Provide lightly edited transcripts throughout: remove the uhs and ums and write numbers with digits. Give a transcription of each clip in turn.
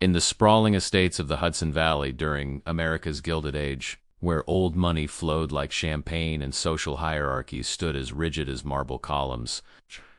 In the sprawling estates of the Hudson Valley during America's Gilded Age, where old money flowed like champagne and social hierarchies stood as rigid as marble columns,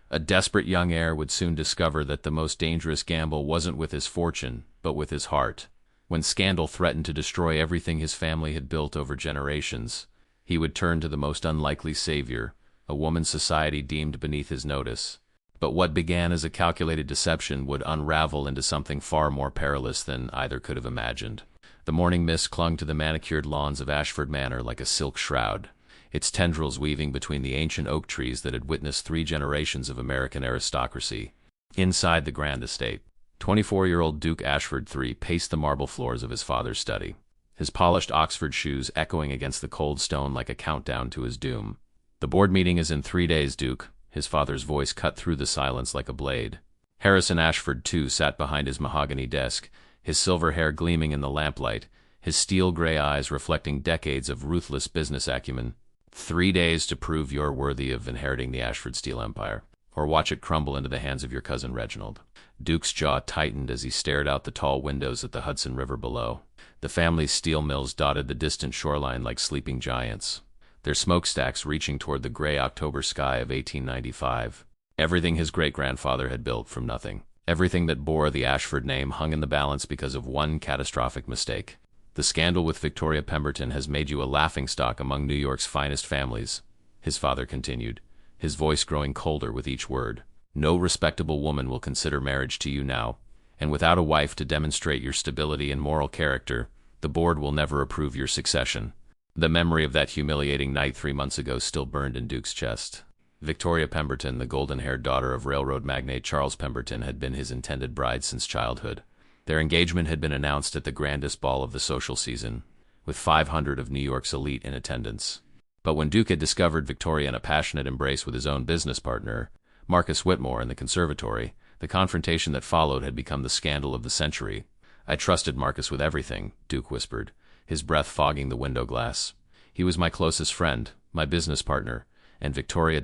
a desperate young heir would soon discover that the most dangerous gamble wasn't with his fortune, but with his heart. When scandal threatened to destroy everything his family had built over generations, he would turn to the most unlikely savior, a woman society deemed beneath his notice. But what began as a calculated deception would unravel into something far more perilous than either could have imagined. The morning mist clung to the manicured lawns of Ashford Manor like a silk shroud, its tendrils weaving between the ancient oak trees that had witnessed 3 generations of American aristocracy. Inside the grand estate, 24-year-old Duke Ashford III paced the marble floors of his father's study, his polished Oxford shoes echoing against the cold stone like a countdown to his doom. "The board meeting is in 3 days, Duke," his father's voice cut through the silence like a blade. Harrison Ashford, too, sat behind his mahogany desk, his silver hair gleaming in the lamplight, his steel-gray eyes reflecting decades of ruthless business acumen. 3 days to prove you're worthy of inheriting the Ashford steel empire, or watch it crumble into the hands of your cousin Reginald. Duke's jaw tightened as he stared out the tall windows at the Hudson River below. The family's steel mills dotted the distant shoreline like sleeping giants, their smokestacks reaching toward the gray October sky of 1895. Everything his great-grandfather had built from nothing, everything that bore the Ashford name hung in the balance because of one catastrophic mistake. "The scandal with Victoria Pemberton has made you a laughingstock among New York's finest families," his father continued, his voice growing colder with each word. "No respectable woman will consider marriage to you now, and without a wife to demonstrate your stability and moral character, the board will never approve your succession." The memory of that humiliating night 3 months ago still burned in Duke's chest. Victoria Pemberton, the golden-haired daughter of railroad magnate Charles Pemberton, had been his intended bride since childhood. Their engagement had been announced at the grandest ball of the social season, with 500 of New York's elite in attendance. But when Duke had discovered Victoria in a passionate embrace with his own business partner, Marcus Whitmore, in the conservatory, the confrontation that followed had become the scandal of the century. "I trusted Marcus with everything," Duke whispered, his breath fogging the window glass. "He was my closest friend, my business partner, and Victoria ...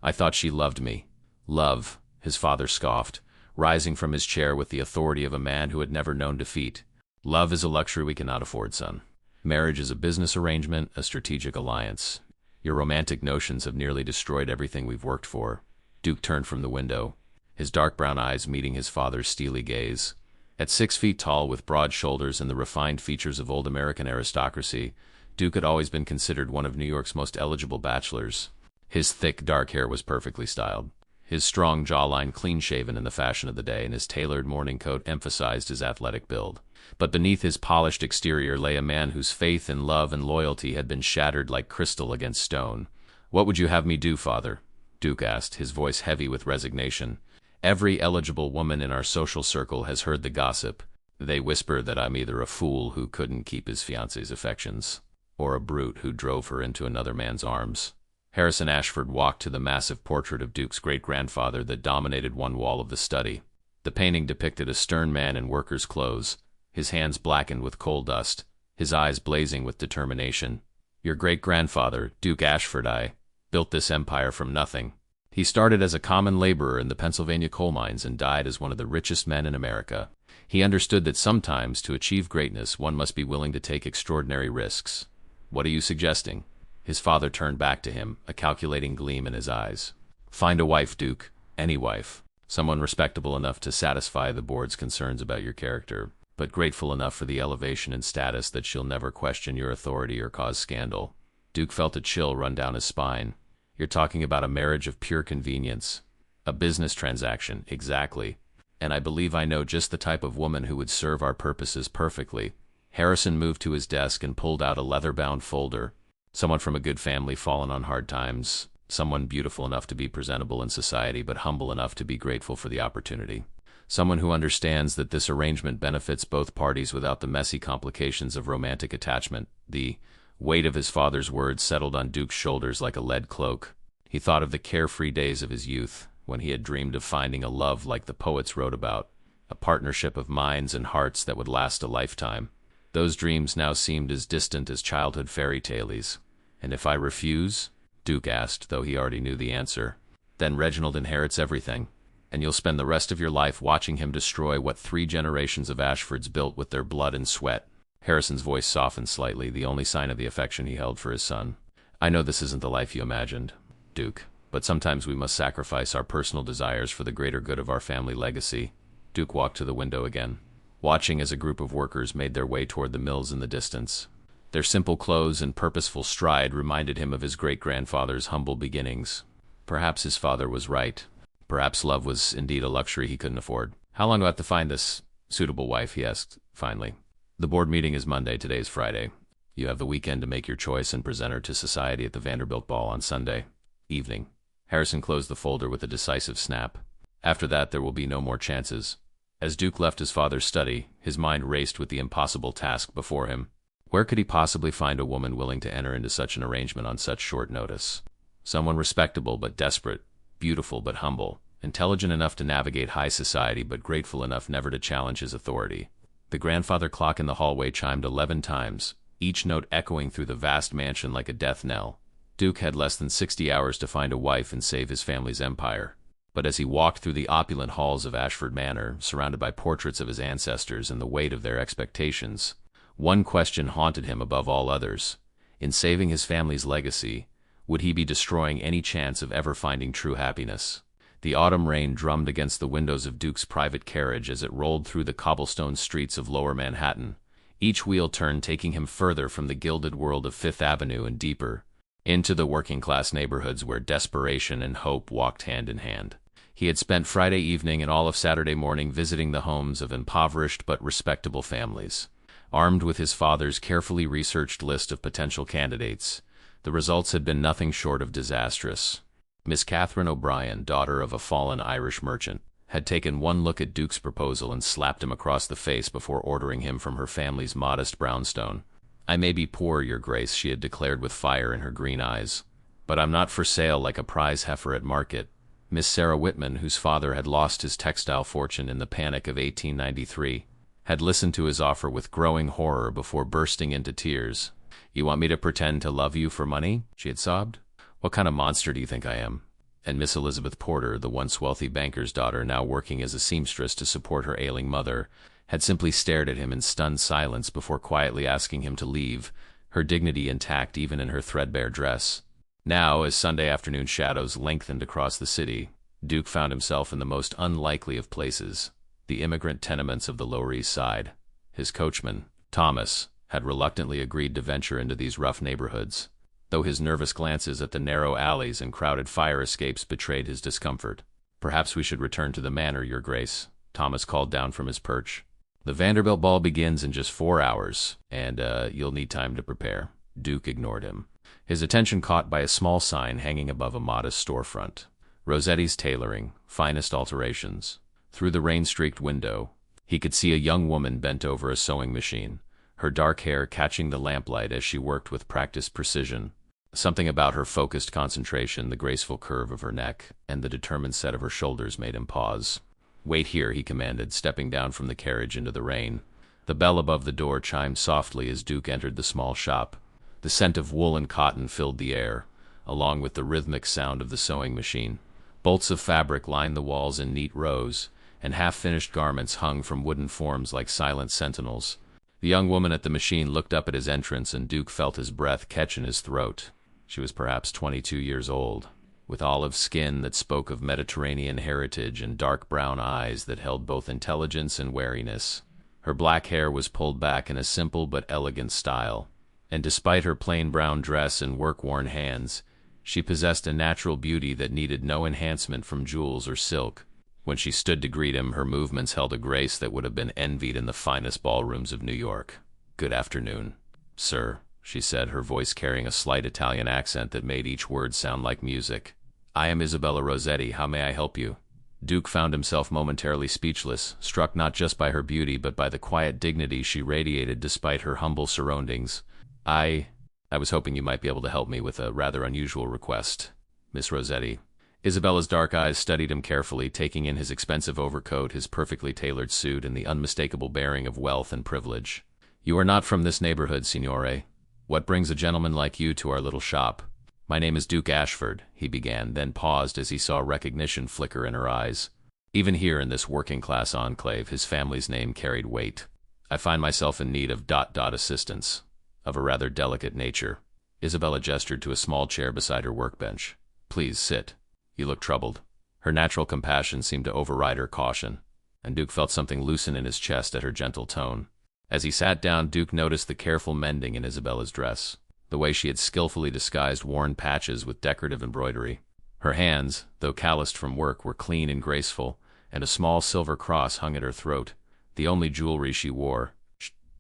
I thought she loved me." "Love," his father scoffed, rising from his chair with the authority of a man who had never known defeat. "Love is a luxury we cannot afford, son. Marriage is a business arrangement, a strategic alliance. Your romantic notions have nearly destroyed everything we've worked for." Duke turned from the window, his dark brown eyes meeting his father's steely gaze. At 6 feet tall, with broad shoulders and the refined features of old American aristocracy, Duke had always been considered one of New York's most eligible bachelors. His thick, dark hair was perfectly styled, his strong jawline clean-shaven in the fashion of the day, and his tailored morning coat emphasized his athletic build. But beneath his polished exterior lay a man whose faith in love and loyalty had been shattered like crystal against stone. "What would you have me do, father?" Duke asked, his voice heavy with resignation. "Every eligible woman in our social circle has heard the gossip. They whisper that I'm either a fool who couldn't keep his fiancée's affections, or a brute who drove her into another man's arms." Harrison Ashford walked to the massive portrait of Duke's great-grandfather that dominated one wall of the study. The painting depicted a stern man in worker's clothes, his hands blackened with coal dust, his eyes blazing with determination. "Your great-grandfather, Duke Ashford I, built this empire from nothing. He started as a common laborer in the Pennsylvania coal mines and died as one of the richest men in America. He understood that sometimes, to achieve greatness, one must be willing to take extraordinary risks. What are you suggesting?" His father turned back to him, a calculating gleam in his eyes. "Find a wife, Duke. Any wife. Someone respectable enough to satisfy the board's concerns about your character, but grateful enough for the elevation and status that she'll never question your authority or cause scandal." Duke felt a chill run down his spine. "You're talking about a marriage of pure convenience. A business transaction, exactly. And I believe I know just the type of woman who would serve our purposes perfectly." Harrison moved to his desk and pulled out a leather-bound folder. "Someone from a good family fallen on hard times. Someone beautiful enough to be presentable in society, but humble enough to be grateful for the opportunity. Someone who understands that this arrangement benefits both parties without the messy complications of romantic attachment." The weight of his father's words settled on Duke's shoulders like a lead cloak. He thought of the carefree days of his youth, when he had dreamed of finding a love like the poets wrote about, a partnership of minds and hearts that would last a lifetime. Those dreams now seemed as distant as childhood fairy tales. "And if I refuse?" Duke asked, though he already knew the answer. "Then Reginald inherits everything." and you'll spend the rest of your life watching him destroy what 3 generations of Ashfords built with their blood and sweat. Harrison's voice softened slightly, the only sign of the affection he held for his son. I know this isn't the life you imagined, Duke, but sometimes we must sacrifice our personal desires for the greater good of our family legacy. Duke walked to the window again, watching as a group of workers made their way toward the mills in the distance. Their simple clothes and purposeful stride reminded him of his great-grandfather's humble beginnings. Perhaps his father was right. Perhaps love was indeed a luxury he couldn't afford. How long do I have to find this suitable wife? He asked, finally. The board meeting is Monday. Today is Friday. You have the weekend to make your choice and present her to society at the Vanderbilt ball on Sunday evening. Harrison closed the folder with a decisive snap. After that, there will be no more chances. As Duke left his father's study, his mind raced with the impossible task before him. Where could he possibly find a woman willing to enter into such an arrangement on such short notice? Someone respectable but desperate, beautiful but humble, intelligent enough to navigate high society but grateful enough never to challenge his authority. The grandfather clock in the hallway chimed 11 times, each note echoing through the vast mansion like a death knell. Duke had less than 60 hours to find a wife and save his family's empire. But as he walked through the opulent halls of Ashford Manor, surrounded by portraits of his ancestors and the weight of their expectations, one question haunted him above all others. In saving his family's legacy, would he be destroying any chance of ever finding true happiness? The autumn rain drummed against the windows of Duke's private carriage as it rolled through the cobblestone streets of lower Manhattan. Each wheel turn taking him further from the gilded world of Fifth Avenue and deeper into the working-class neighborhoods where desperation and hope walked hand in hand. He had spent Friday evening and all of Saturday morning visiting the homes of impoverished but respectable families. Armed with his father's carefully researched list of potential candidates, the results had been nothing short of disastrous. Miss Catherine O'Brien, daughter of a fallen Irish merchant, had taken one look at Duke's proposal and slapped him across the face before ordering him from her family's modest brownstone. I may be poor, Your Grace, she had declared with fire in her green eyes, but I'm not for sale like a prize heifer at market. Miss Sarah Whitman, whose father had lost his textile fortune in the Panic of 1893, had listened to his offer with growing horror before bursting into tears. You want me to pretend to love you for money? She had sobbed. What kind of monster do you think I am? And Miss Elizabeth Porter, the once wealthy banker's daughter now working as a seamstress to support her ailing mother, had simply stared at him in stunned silence before quietly asking him to leave, her dignity intact even in her threadbare dress. Now, as Sunday afternoon shadows lengthened across the city, Duke found himself in the most unlikely of places, the immigrant tenements of the Lower East Side. His coachman, Thomas, had reluctantly agreed to venture into these rough neighborhoods, though his nervous glances at the narrow alleys and crowded fire escapes betrayed his discomfort. Perhaps we should return to the manor, Your Grace, Thomas called down from his perch. The Vanderbilt ball begins in just 4 hours, and you'll need time to prepare. Duke ignored him, his attention caught by a small sign hanging above a modest storefront. Rossetti's Tailoring, Finest Alterations. Through the rain-streaked window, he could see a young woman bent over a sewing machine, her dark hair catching the lamplight as she worked with practiced precision. Something about her focused concentration, the graceful curve of her neck, and the determined set of her shoulders made him pause. Wait here, he commanded, stepping down from the carriage into the rain. The bell above the door chimed softly as Duke entered the small shop. The scent of wool and cotton filled the air, along with the rhythmic sound of the sewing machine. Bolts of fabric lined the walls in neat rows, and half-finished garments hung from wooden forms like silent sentinels. The young woman at the machine looked up at his entrance, and Duke felt his breath catch in his throat. She was perhaps 22 years old, with olive skin that spoke of Mediterranean heritage and dark brown eyes that held both intelligence and wariness. Her black hair was pulled back in a simple but elegant style, and despite her plain brown dress and work-worn hands, she possessed a natural beauty that needed no enhancement from jewels or silk. When she stood to greet him, her movements held a grace that would have been envied in the finest ballrooms of New York. "Good afternoon, sir," she said, her voice carrying a slight Italian accent that made each word sound like music. "I am Isabella Rossetti. How may I help you?" Duke found himself momentarily speechless, struck not just by her beauty but by the quiet dignity she radiated despite her humble surroundings. I was hoping you might be able to help me with a rather unusual request, Miss Rossetti." Isabella's dark eyes studied him carefully, taking in his expensive overcoat, his perfectly tailored suit, and the unmistakable bearing of wealth and privilege. "You are not from this neighborhood, signore. What brings a gentleman like you to our little shop?" "My name is Duke Ashford," he began, then paused as he saw recognition flicker in her eyes. Even here in this working-class enclave, his family's name carried weight. I find myself in need of assistance, of a rather delicate nature. Isabella gestured to a small chair beside her workbench. Please sit. You look troubled. Her natural compassion seemed to override her caution, and Duke felt something loosen in his chest at her gentle tone. As he sat down, Duke noticed the careful mending in Isabella's dress, the way she had skillfully disguised worn patches with decorative embroidery. Her hands, though calloused from work, were clean and graceful, and a small silver cross hung at her throat, the only jewelry she wore.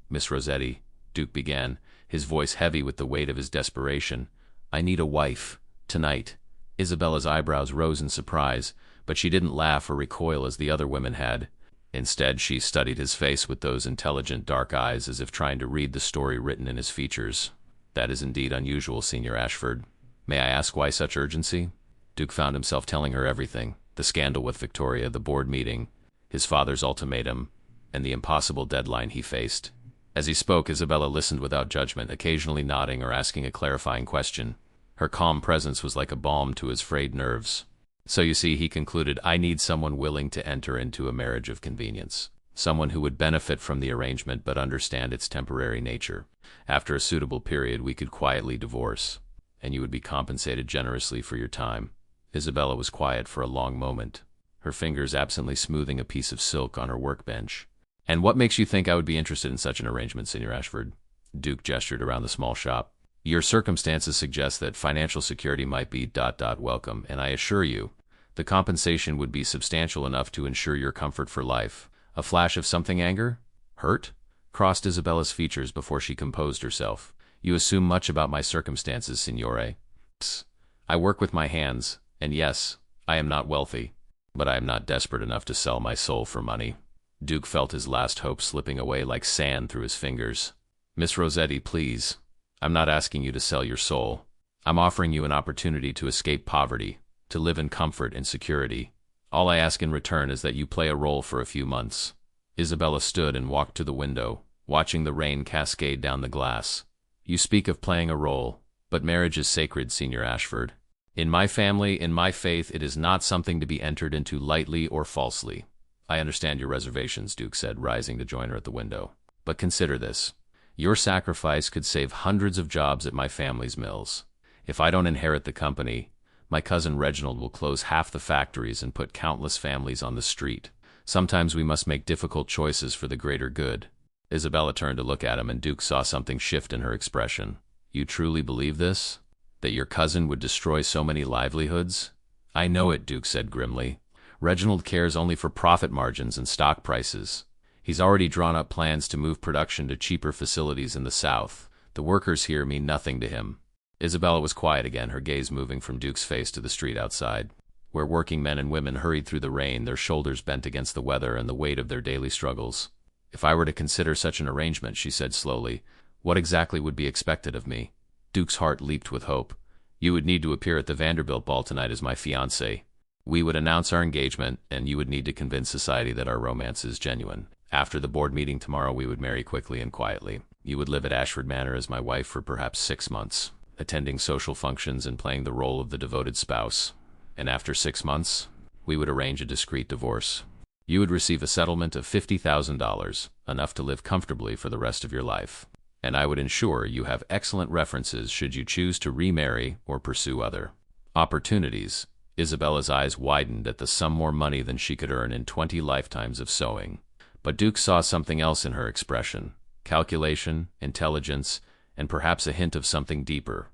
Miss Rossetti, Duke began, his voice heavy with the weight of his desperation. I need a wife, tonight. Isabella's eyebrows rose in surprise, but she didn't laugh or recoil as the other women had. Instead, she studied his face with those intelligent dark eyes as if trying to read the story written in his features. That is indeed unusual, Senior Ashford. May I ask why such urgency? Duke found himself telling her everything. The scandal with Victoria, the board meeting, his father's ultimatum, and the impossible deadline he faced. As he spoke, Isabella listened without judgment, occasionally nodding or asking a clarifying question. Her calm presence was like a balm to his frayed nerves. So you see, he concluded, I need someone willing to enter into a marriage of convenience. Someone who would benefit from the arrangement but understand its temporary nature. After a suitable period, we could quietly divorce, and you would be compensated generously for your time. Isabella was quiet for a long moment, her fingers absently smoothing a piece of silk on her workbench. And what makes you think I would be interested in such an arrangement, Senior Ashford? Duke gestured around the small shop. Your circumstances suggest that financial security might be welcome, and I assure you, the compensation would be substantial enough to ensure your comfort for life. A flash of something anger? Hurt? Crossed Isabella's features before she composed herself. You assume much about my circumstances, Signore. Psst. I work with my hands, and yes, I am not wealthy, but I am not desperate enough to sell my soul for money. Duke felt his last hope slipping away like sand through his fingers. Miss Rossetti, please. I'm not asking you to sell your soul. I'm offering you an opportunity to escape poverty, to live in comfort and security. All I ask in return is that you play a role for a few months. Isabella stood and walked to the window, watching the rain cascade down the glass. You speak of playing a role, but marriage is sacred, Senior Ashford. In my family, in my faith, it is not something to be entered into lightly or falsely. I understand your reservations, Duke said, rising to join her at the window. But consider this. Your sacrifice could save hundreds of jobs at my family's mills. If I don't inherit the company, my cousin Reginald will close half the factories and put countless families on the street. Sometimes we must make difficult choices for the greater good. Isabella turned to look at him, and Duke saw something shift in her expression. You truly believe this? That your cousin would destroy so many livelihoods? I know it, Duke said grimly. Reginald cares only for profit margins and stock prices. He's already drawn up plans to move production to cheaper facilities in the South. The workers here mean nothing to him. Isabella was quiet again, her gaze moving from Duke's face to the street outside, where working men and women hurried through the rain, their shoulders bent against the weather and the weight of their daily struggles. If I were to consider such an arrangement, she said slowly, what exactly would be expected of me? Duke's heart leaped with hope. You would need to appear at the Vanderbilt ball tonight as my fiancée. We would announce our engagement, and you would need to convince society that our romance is genuine. After the board meeting tomorrow, we would marry quickly and quietly. You would live at Ashford Manor as my wife for perhaps 6 months, attending social functions and playing the role of the devoted spouse. And after 6 months, we would arrange a discreet divorce. You would receive a settlement of $50,000, enough to live comfortably for the rest of your life. And I would ensure you have excellent references should you choose to remarry or pursue other opportunities. Isabella's eyes widened at the sum more money than she could earn in 20 lifetimes of sewing. But Duke saw something else in her expression. Calculation, intelligence, and perhaps a hint of something deeper.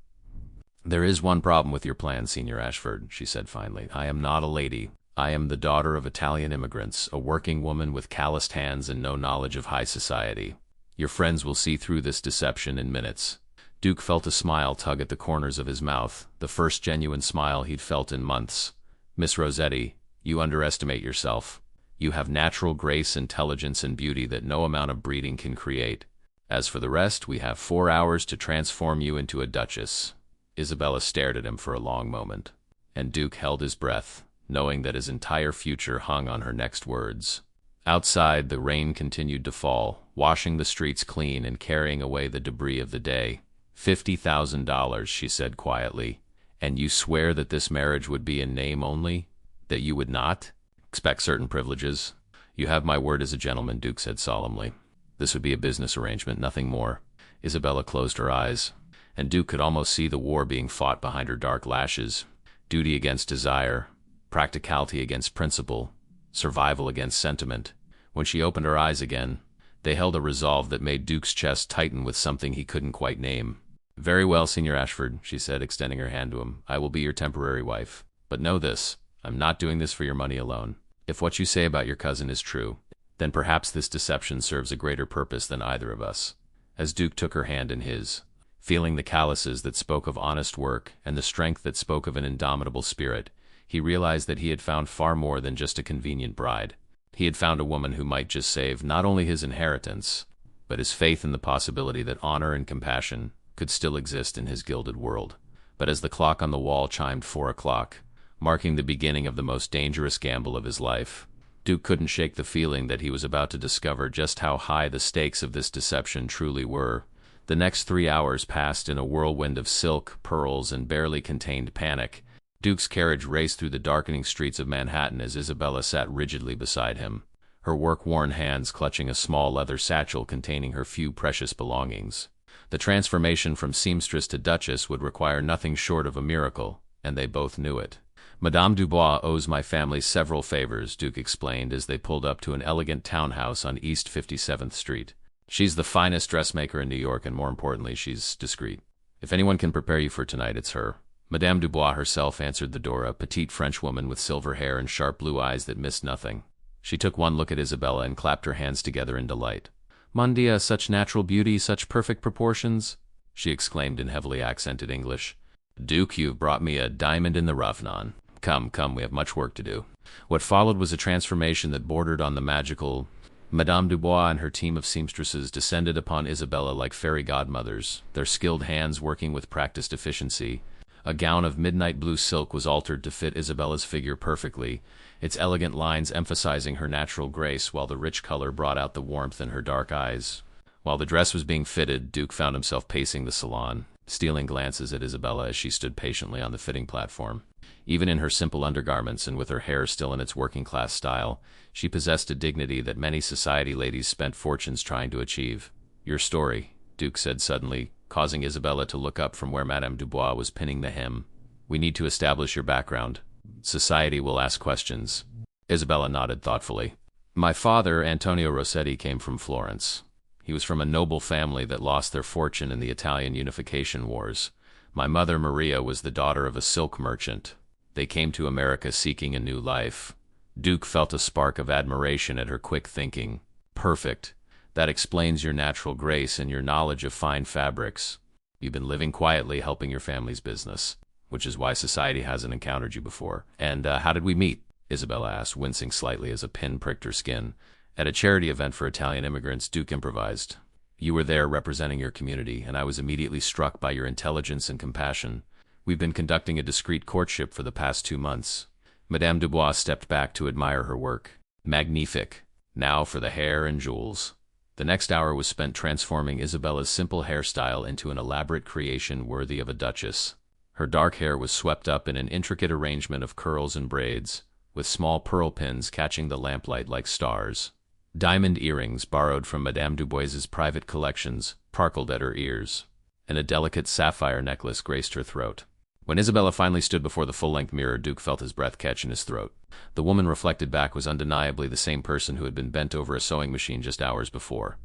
There is one problem with your plan, Senior Ashford, she said finally. I am not a lady. I am the daughter of Italian immigrants, a working woman with calloused hands and no knowledge of high society. Your friends will see through this deception in minutes. Duke felt a smile tug at the corners of his mouth, the first genuine smile he'd felt in months. Miss Rossetti, you underestimate yourself. You have natural grace, intelligence, and beauty that no amount of breeding can create. As for the rest, we have 4 hours to transform you into a duchess. Isabella stared at him for a long moment, and Duke held his breath, knowing that his entire future hung on her next words. Outside, the rain continued to fall, washing the streets clean and carrying away the debris of the day. $50,000, she said quietly. And you swear that this marriage would be in name only? That you would not expect certain privileges. You have my word as a gentleman, Duke said solemnly. This would be a business arrangement, nothing more. Isabella closed her eyes, and Duke could almost see the war being fought behind her dark lashes. Duty against desire, practicality against principle, survival against sentiment. When she opened her eyes again, they held a resolve that made Duke's chest tighten with something he couldn't quite name. Very well, Signor Ashford, she said, extending her hand to him. I will be your temporary wife. But know this, I'm not doing this for your money alone. If what you say about your cousin is true, then perhaps this deception serves a greater purpose than either of us. As Duke took her hand in his, feeling the calluses that spoke of honest work and the strength that spoke of an indomitable spirit, he realized that he had found far more than just a convenient bride. He had found a woman who might just save not only his inheritance, but his faith in the possibility that honor and compassion could still exist in his gilded world. But as the clock on the wall chimed 4 o'clock, marking the beginning of the most dangerous gamble of his life, Duke couldn't shake the feeling that he was about to discover just how high the stakes of this deception truly were. The next 3 hours passed in a whirlwind of silk, pearls, and barely contained panic. Duke's carriage raced through the darkening streets of Manhattan as Isabella sat rigidly beside him, her work-worn hands clutching a small leather satchel containing her few precious belongings. The transformation from seamstress to duchess would require nothing short of a miracle, and they both knew it. Madame Dubois owes my family several favors, Duke explained as they pulled up to an elegant townhouse on East 57th Street. She's the finest dressmaker in New York, and more importantly, she's discreet. If anyone can prepare you for tonight, it's her. Madame Dubois herself answered the door, a petite Frenchwoman with silver hair and sharp blue eyes that missed nothing. She took one look at Isabella and clapped her hands together in delight. Mon Dieu, such natural beauty, such perfect proportions, she exclaimed in heavily accented English. Duke, you've brought me a diamond in the rough, non. Come, we have much work to do. What followed was a transformation that bordered on the magical. Madame Dubois and her team of seamstresses descended upon Isabella like fairy godmothers, their skilled hands working with practiced efficiency. A gown of midnight blue silk was altered to fit Isabella's figure perfectly, its elegant lines emphasizing her natural grace while the rich color brought out the warmth in her dark eyes. While the dress was being fitted, Duke found himself pacing the salon, stealing glances at Isabella as she stood patiently on the fitting platform. Even in her simple undergarments and with her hair still in its working-class style, she possessed a dignity that many society ladies spent fortunes trying to achieve. Your story, Duke said suddenly, causing Isabella to look up from where Madame Dubois was pinning the hem. We need to establish your background. Society will ask questions. Isabella nodded thoughtfully. My father, Antonio Rossetti, came from Florence. He was from a noble family that lost their fortune in the Italian unification wars. My mother, Maria, was the daughter of a silk merchant. They came to America seeking a new life. Duke felt a spark of admiration at her quick thinking. Perfect. That explains your natural grace and your knowledge of fine fabrics. You've been living quietly, helping your family's business, which is why society hasn't encountered you before. And how did we meet? Isabella asked, wincing slightly as a pin pricked her skin. At a charity event for Italian immigrants, Duke improvised. You were there representing your community, and I was immediately struck by your intelligence and compassion. We've been conducting a discreet courtship for the past 2 months. Madame Dubois stepped back to admire her work. Magnifique. Now for the hair and jewels. The next hour was spent transforming Isabella's simple hairstyle into an elaborate creation worthy of a duchess. Her dark hair was swept up in an intricate arrangement of curls and braids, with small pearl pins catching the lamplight like stars. Diamond earrings, borrowed from Madame Dubois's private collections, sparkled at her ears, and a delicate sapphire necklace graced her throat. When Isabella finally stood before the full-length mirror, Duke felt his breath catch in his throat. The woman reflected back was undeniably the same person who had been bent over a sewing machine just hours before.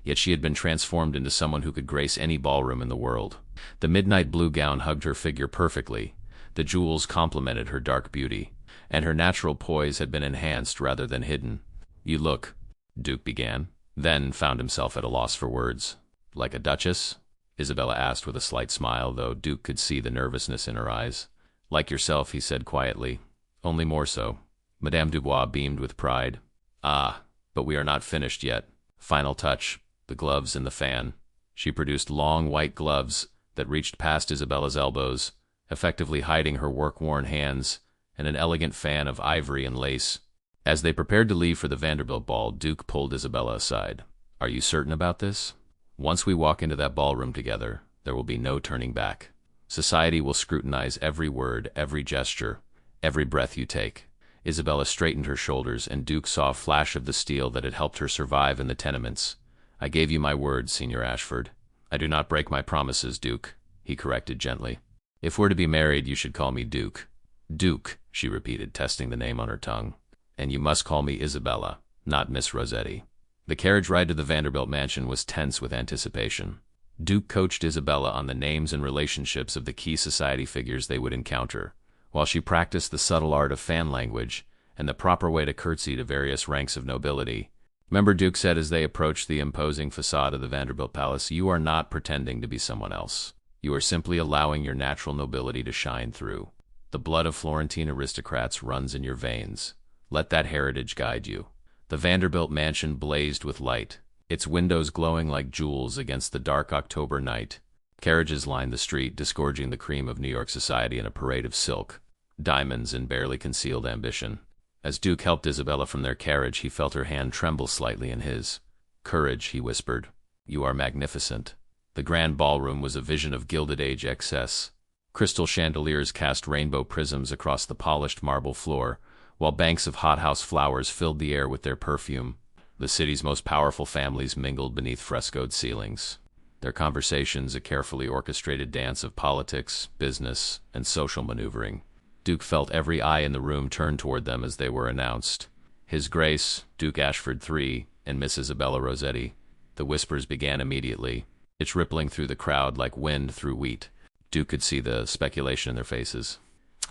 Yet she had been transformed into someone who could grace any ballroom in the world. The midnight blue gown hugged her figure perfectly, the jewels complemented her dark beauty, and her natural poise had been enhanced rather than hidden. You look, Duke began, then found himself at a loss for words. Like a duchess? Isabella asked with a slight smile, though Duke could see the nervousness in her eyes. Like yourself, he said quietly. Only more so. Madame Dubois beamed with pride. Ah, but we are not finished yet. Final touch, the gloves and the fan. She produced long white gloves that reached past Isabella's elbows, effectively hiding her work-worn hands, and an elegant fan of ivory and lace. As they prepared to leave for the Vanderbilt ball, Duke pulled Isabella aside. Are you certain about this? Once we walk into that ballroom together, there will be no turning back. Society will scrutinize every word, every gesture, every breath you take. Isabella straightened her shoulders, and Duke saw a flash of the steel that had helped her survive in the tenements. I gave you my word, Senior Ashford. I do not break my promises, Duke, he corrected gently. If we're to be married, you should call me Duke. Duke, she repeated, testing the name on her tongue. And you must call me Isabella, not Miss Rossetti. The carriage ride to the Vanderbilt mansion was tense with anticipation. Duke coached Isabella on the names and relationships of the key society figures they would encounter, while she practiced the subtle art of fan language and the proper way to curtsy to various ranks of nobility. Remember, Duke said as they approached the imposing facade of the Vanderbilt Palace, you are not pretending to be someone else. You are simply allowing your natural nobility to shine through. The blood of Florentine aristocrats runs in your veins. Let that heritage guide you. The Vanderbilt mansion blazed with light, its windows glowing like jewels against the dark October night. Carriages lined the street, disgorging the cream of New York society in a parade of silk, diamonds, and barely concealed ambition. As Duke helped Isabella from their carriage, he felt her hand tremble slightly in his. Courage, he whispered. You are magnificent. The grand ballroom was a vision of Gilded Age excess. Crystal chandeliers cast rainbow prisms across the polished marble floor, while banks of hothouse flowers filled the air with their perfume. The city's most powerful families mingled beneath frescoed ceilings, their conversations a carefully orchestrated dance of politics, business, and social maneuvering. Duke felt every eye in the room turn toward them as they were announced. His Grace, Duke Ashford III, and Miss Isabella Rossetti. The whispers began immediately, its rippling through the crowd like wind through wheat. Duke could see the speculation in their faces,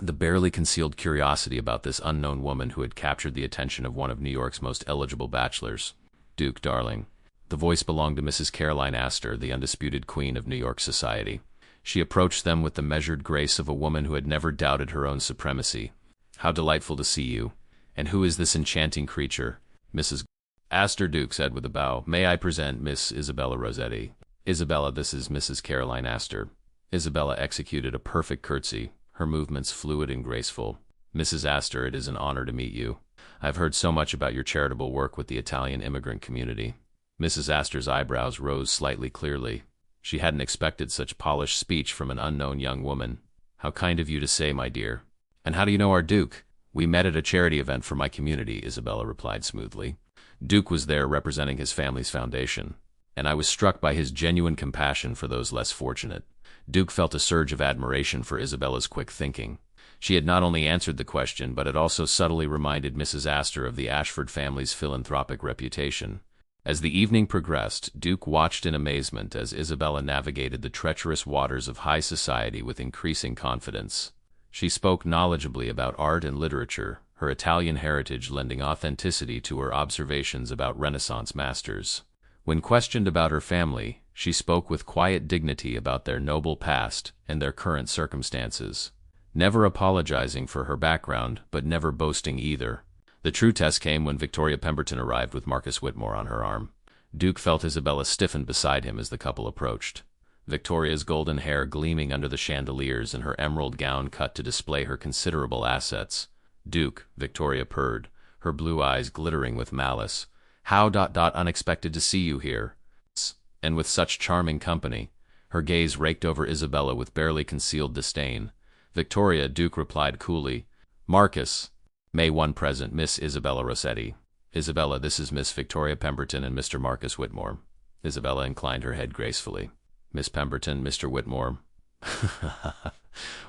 the barely concealed curiosity about this unknown woman who had captured the attention of one of New York's most eligible bachelors. Duke, darling. The voice belonged to Mrs. Caroline Astor, the undisputed queen of New York society. She approached them with the measured grace of a woman who had never doubted her own supremacy. How delightful to see you. And who is this enchanting creature? Mrs. Astor, Duke said with a bow. May I present Miss Isabella Rossetti? Isabella, this is Mrs. Caroline Astor. Isabella executed a perfect curtsy, her movements fluid and graceful. Mrs. Astor, it is an honor to meet you. I've heard so much about your charitable work with the Italian immigrant community. Mrs. Astor's eyebrows rose slightly clearly. She hadn't expected such polished speech from an unknown young woman. How kind of you to say, my dear. And how do you know our Duke? We met at a charity event for my community, Isabella replied smoothly. Duke was there representing his family's foundation, and I was struck by his genuine compassion for those less fortunate. Duke felt a surge of admiration for Isabella's quick thinking. She had not only answered the question, but had also subtly reminded Mrs. Astor of the Ashford family's philanthropic reputation. As the evening progressed, Duke watched in amazement as Isabella navigated the treacherous waters of high society with increasing confidence. She spoke knowledgeably about art and literature, her Italian heritage lending authenticity to her observations about Renaissance masters. When questioned about her family, she spoke with quiet dignity about their noble past and their current circumstances, never apologizing for her background, but never boasting either. The true test came when Victoria Pemberton arrived with Marcus Whitmore on her arm. Duke felt Isabella stiffen beside him as the couple approached, Victoria's golden hair gleaming under the chandeliers and her emerald gown cut to display her considerable assets. Duke, Victoria purred, her blue eyes glittering with malice. How unexpected to see you here, and with such charming company. Her gaze raked over Isabella with barely concealed disdain. Victoria, Duke replied coolly. Marcus. May 1 present, Miss Isabella Rossetti. Isabella, this is Miss Victoria Pemberton and Mr. Marcus Whitmore. Isabella inclined her head gracefully. Miss Pemberton, Mr. Whitmore.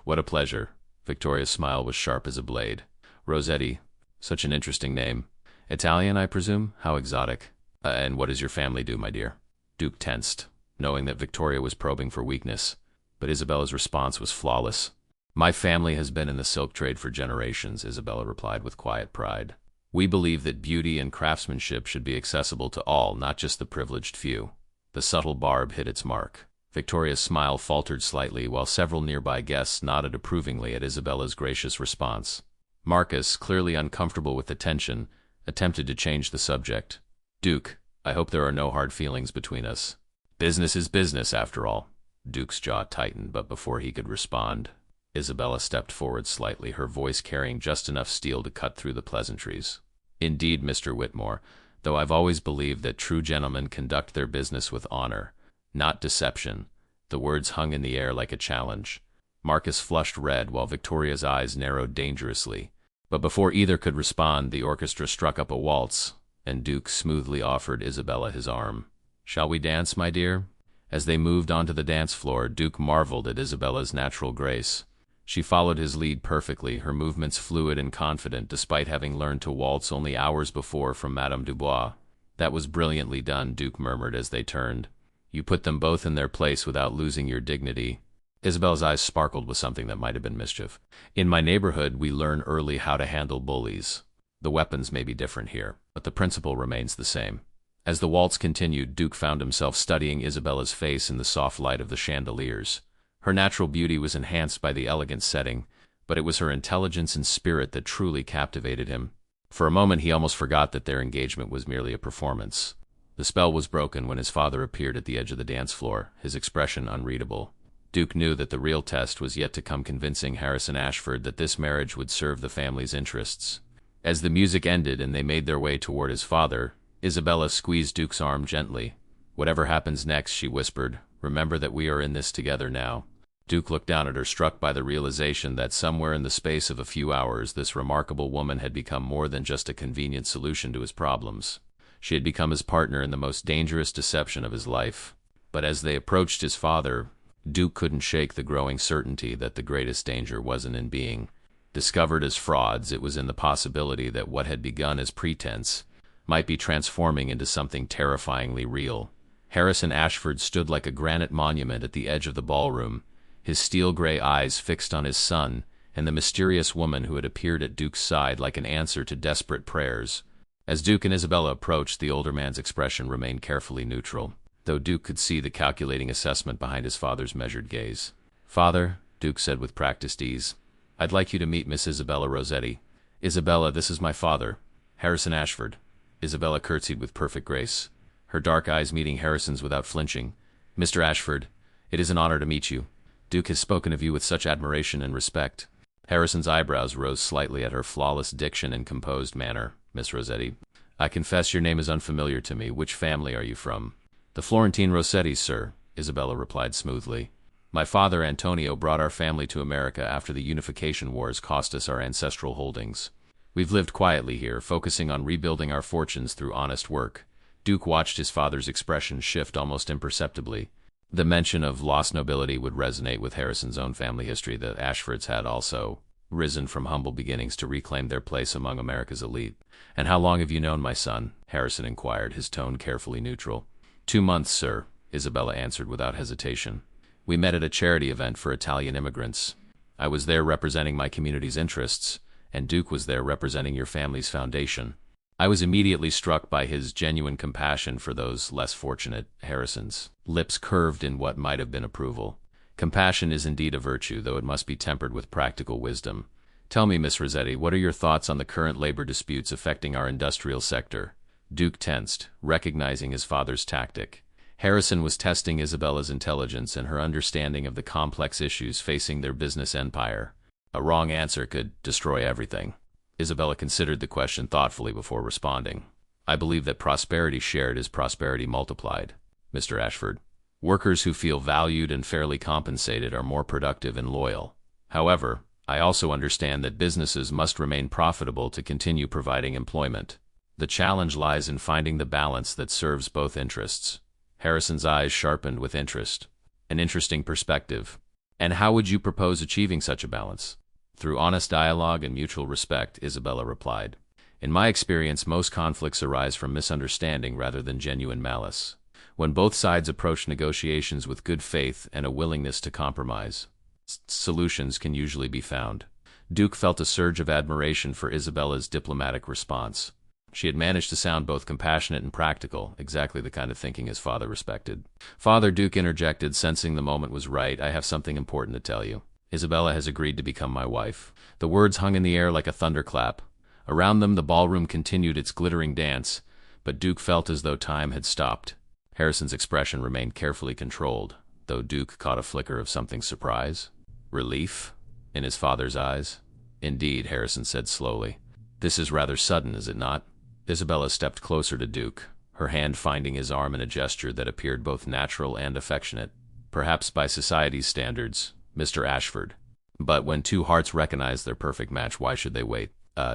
What a pleasure. Victoria's smile was sharp as a blade. Rossetti, such an interesting name. Italian, I presume? How exotic. And what does your family do, my dear? Duke tensed, knowing that Victoria was probing for weakness, but Isabella's response was flawless. My family has been in the silk trade for generations, Isabella replied with quiet pride. We believe that beauty and craftsmanship should be accessible to all, not just the privileged few. The subtle barb hit its mark. Victoria's smile faltered slightly, while several nearby guests nodded approvingly at Isabella's gracious response. Marcus, clearly uncomfortable with the tension, attempted to change the subject. Duke, I hope there are no hard feelings between us. Business is business, after all. Duke's jaw tightened, but before he could respond, Isabella stepped forward slightly, her voice carrying just enough steel to cut through the pleasantries. Indeed, Mr. Whitmore, though I've always believed that true gentlemen conduct their business with honor, not deception. The words hung in the air like a challenge. Marcus flushed red, while Victoria's eyes narrowed dangerously. But before either could respond, the orchestra struck up a waltz, and Duke smoothly offered Isabella his arm. "Shall we dance, my dear?" As they moved onto the dance floor, Duke marveled at Isabella's natural grace. She followed his lead perfectly, her movements fluid and confident, despite having learned to waltz only hours before from Madame Dubois. "That was brilliantly done," Duke murmured as they turned. "You put them both in their place without losing your dignity." Isabella's eyes sparkled with something that might have been mischief. "In my neighborhood, we learn early how to handle bullies. The weapons may be different here, but the principle remains the same." As the waltz continued, Duke found himself studying Isabella's face in the soft light of the chandeliers. Her natural beauty was enhanced by the elegant setting, but it was her intelligence and spirit that truly captivated him. For a moment he almost forgot that their engagement was merely a performance. The spell was broken when his father appeared at the edge of the dance floor, his expression unreadable. Duke knew that the real test was yet to come, convincing Harrison Ashford that this marriage would serve the family's interests. As the music ended and they made their way toward his father, Isabella squeezed Duke's arm gently. "Whatever happens next," she whispered, "remember that we are in this together now." Duke looked down at her, struck by the realization that somewhere in the space of a few hours this remarkable woman had become more than just a convenient solution to his problems. She had become his partner in the most dangerous deception of his life. But as they approached his father, Duke couldn't shake the growing certainty that the greatest danger wasn't in being discovered as frauds. It was in the possibility that what had begun as pretense might be transforming into something terrifyingly real. Harrison Ashford stood like a granite monument at the edge of the ballroom, his steel-gray eyes fixed on his son and the mysterious woman who had appeared at Duke's side like an answer to desperate prayers. As Duke and Isabella approached, the older man's expression remained carefully neutral, though Duke could see the calculating assessment behind his father's measured gaze. "Father," Duke said with practiced ease, "I'd like you to meet Miss Isabella Rossetti." "Isabella, this is my father, Harrison Ashford." Isabella curtsied with perfect grace, her dark eyes meeting Harrison's without flinching. "Mr. Ashford, it is an honor to meet you. Duke has spoken of you with such admiration and respect." Harrison's eyebrows rose slightly at her flawless diction and composed manner. "Miss Rossetti, I confess your name is unfamiliar to me. Which family are you from?" "The Florentine Rossettis, sir," Isabella replied smoothly. "My father, Antonio, brought our family to America after the Unification Wars cost us our ancestral holdings. We've lived quietly here, focusing on rebuilding our fortunes through honest work." Duke watched his father's expression shift almost imperceptibly. The mention of lost nobility would resonate with Harrison's own family history. The Ashfords had also risen from humble beginnings to reclaim their place among America's elite. "And how long have you known my son?" Harrison inquired, his tone carefully neutral. 2 months, sir," Isabella answered without hesitation. "We met at a charity event for Italian immigrants. I was there representing my community's interests, and Duke was there representing your family's foundation." I was immediately struck by his genuine compassion for those less fortunate. Harrison's lips curved in what might have been approval. "Compassion is indeed a virtue, though it must be tempered with practical wisdom. Tell me, Miss Rossetti, what are your thoughts on the current labor disputes affecting our industrial sector?" Duke tensed, recognizing his father's tactic. Harrison was testing Isabella's intelligence and her understanding of the complex issues facing their business empire. A wrong answer could destroy everything. Isabella considered the question thoughtfully before responding. "I believe that prosperity shared is prosperity multiplied, Mr. Ashford. Workers who feel valued and fairly compensated are more productive and loyal. However, I also understand that businesses must remain profitable to continue providing employment. The challenge lies in finding the balance that serves both interests." Harrison's eyes sharpened with interest. "An interesting perspective. And how would you propose achieving such a balance?" "Through honest dialogue and mutual respect," Isabella replied. "In my experience, most conflicts arise from misunderstanding rather than genuine malice. When both sides approach negotiations with good faith and a willingness to compromise, solutions can usually be found." Duke felt a surge of admiration for Isabella's diplomatic response. She had managed to sound both compassionate and practical, exactly the kind of thinking his father respected. "Father," Duke interjected, sensing the moment was right, "I have something important to tell you. Isabella has agreed to become my wife." The words hung in the air like a thunderclap. Around them, the ballroom continued its glittering dance, but Duke felt as though time had stopped. Harrison's expression remained carefully controlled, though Duke caught a flicker of something surprise, relief, in his father's eyes. "Indeed," Harrison said slowly. "This is rather sudden, is it not?" Isabella stepped closer to Duke, her hand finding his arm in a gesture that appeared both natural and affectionate. "Perhaps by society's standards, Mr. Ashford. But when two hearts recognize their perfect match, why should they wait?"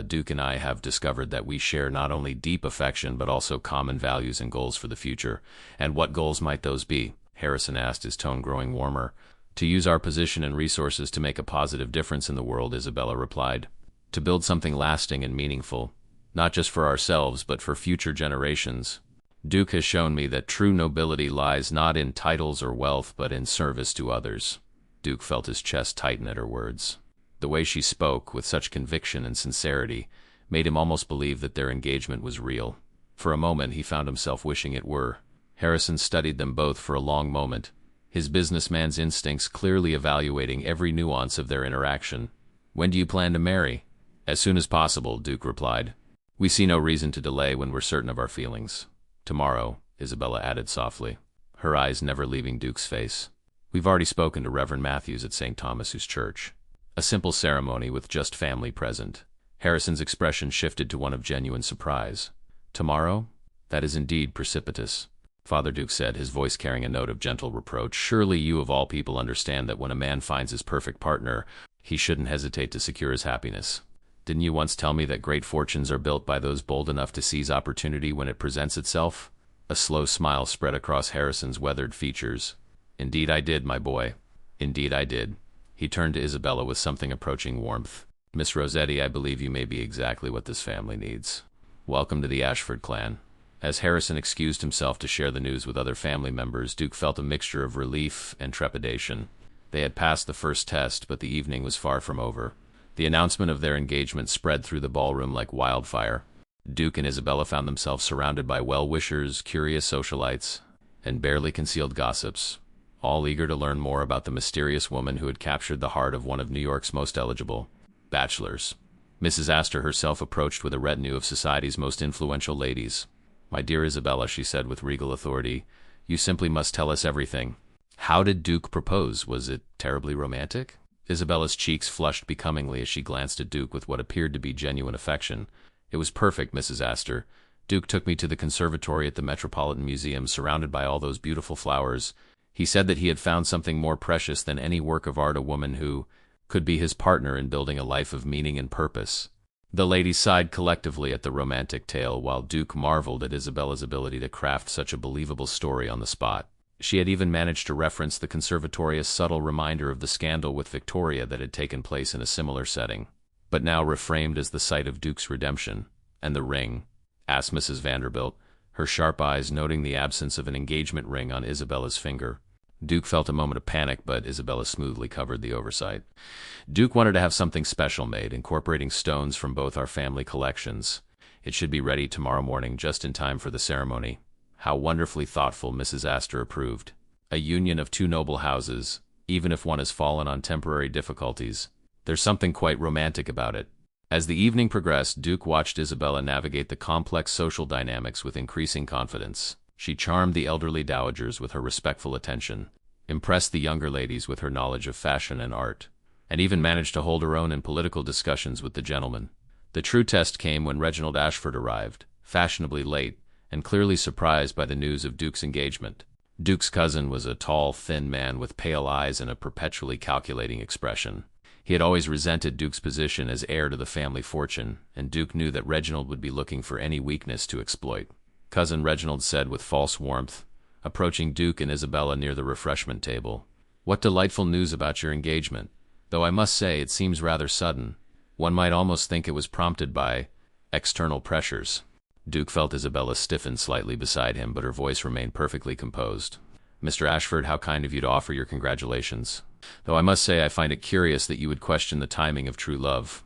Duke and I have discovered that we share not only deep affection but also common values and goals for the future. And what goals might those be? Harrison asked, his tone growing warmer. To use our position and resources to make a positive difference in the world, Isabella replied. To build something lasting and meaningful, not just for ourselves but for future generations. Duke has shown me that true nobility lies not in titles or wealth but in service to others. Duke felt his chest tighten at her words. The way she spoke, with such conviction and sincerity, made him almost believe that their engagement was real. For a moment he found himself wishing it were. Harrison studied them both for a long moment, his businessman's instincts clearly evaluating every nuance of their interaction. When do you plan to marry? As soon as possible, Duke replied. We see no reason to delay when we're certain of our feelings. Tomorrow, Isabella added softly, her eyes never leaving Duke's face. We've already spoken to Reverend Matthews at St. Thomas's Church. A simple ceremony with just family present. Harrison's expression shifted to one of genuine surprise. Tomorrow? That is indeed precipitous, Father Duke said, his voice carrying a note of gentle reproach. Surely you of all people understand that when a man finds his perfect partner, he shouldn't hesitate to secure his happiness. Didn't you once tell me that great fortunes are built by those bold enough to seize opportunity when it presents itself? A slow smile spread across Harrison's weathered features. Indeed I did, my boy. Indeed I did. He turned to Isabella with something approaching warmth. Miss Rossetti, I believe you may be exactly what this family needs. Welcome to the Ashford clan. As Harrison excused himself to share the news with other family members, Duke felt a mixture of relief and trepidation. They had passed the first test, but the evening was far from over. The announcement of their engagement spread through the ballroom like wildfire. Duke and Isabella found themselves surrounded by well-wishers, curious socialites, and barely concealed gossips, all eager to learn more about the mysterious woman who had captured the heart of one of New York's most eligible bachelors. Mrs. Astor herself approached with a retinue of society's most influential ladies. My dear Isabella, she said with regal authority, you simply must tell us everything. How did Duke propose? Was it terribly romantic? Isabella's cheeks flushed becomingly as she glanced at Duke with what appeared to be genuine affection. It was perfect, Mrs. Astor. Duke took me to the conservatory at the Metropolitan Museum, surrounded by all those beautiful flowers. He said that he had found something more precious than any work of art, a woman who could be his partner in building a life of meaning and purpose. The ladies sighed collectively at the romantic tale, while Duke marveled at Isabella's ability to craft such a believable story on the spot. She had even managed to reference the conservatory's subtle reminder of the scandal with Victoria that had taken place in a similar setting, but now reframed as the site of Duke's redemption. And the ring? Asked Mrs. Vanderbilt, her sharp eyes noting the absence of an engagement ring on Isabella's finger. Duke felt a moment of panic, but Isabella smoothly covered the oversight. Duke wanted to have something special made, incorporating stones from both our family collections. It should be ready tomorrow morning, just in time for the ceremony. How wonderfully thoughtful, Mrs. Astor approved. A union of two noble houses, even if one has fallen on temporary difficulties. There's something quite romantic about it. As the evening progressed, Duke watched Isabella navigate the complex social dynamics with increasing confidence. She charmed the elderly dowagers with her respectful attention, impressed the younger ladies with her knowledge of fashion and art, and even managed to hold her own in political discussions with the gentlemen. The true test came when Reginald Ashford arrived, fashionably late, and clearly surprised by the news of Duke's engagement. Duke's cousin was a tall, thin man with pale eyes and a perpetually calculating expression. He had always resented Duke's position as heir to the family fortune, and Duke knew that Reginald would be looking for any weakness to exploit. Cousin Reginald said with false warmth, approaching Duke and Isabella near the refreshment table. What delightful news about your engagement. Though I must say it seems rather sudden. One might almost think it was prompted by external pressures. Duke felt Isabella stiffen slightly beside him, but her voice remained perfectly composed. Mr. Ashford, how kind of you to offer your congratulations. Though I must say I find it curious that you would question the timing of true love.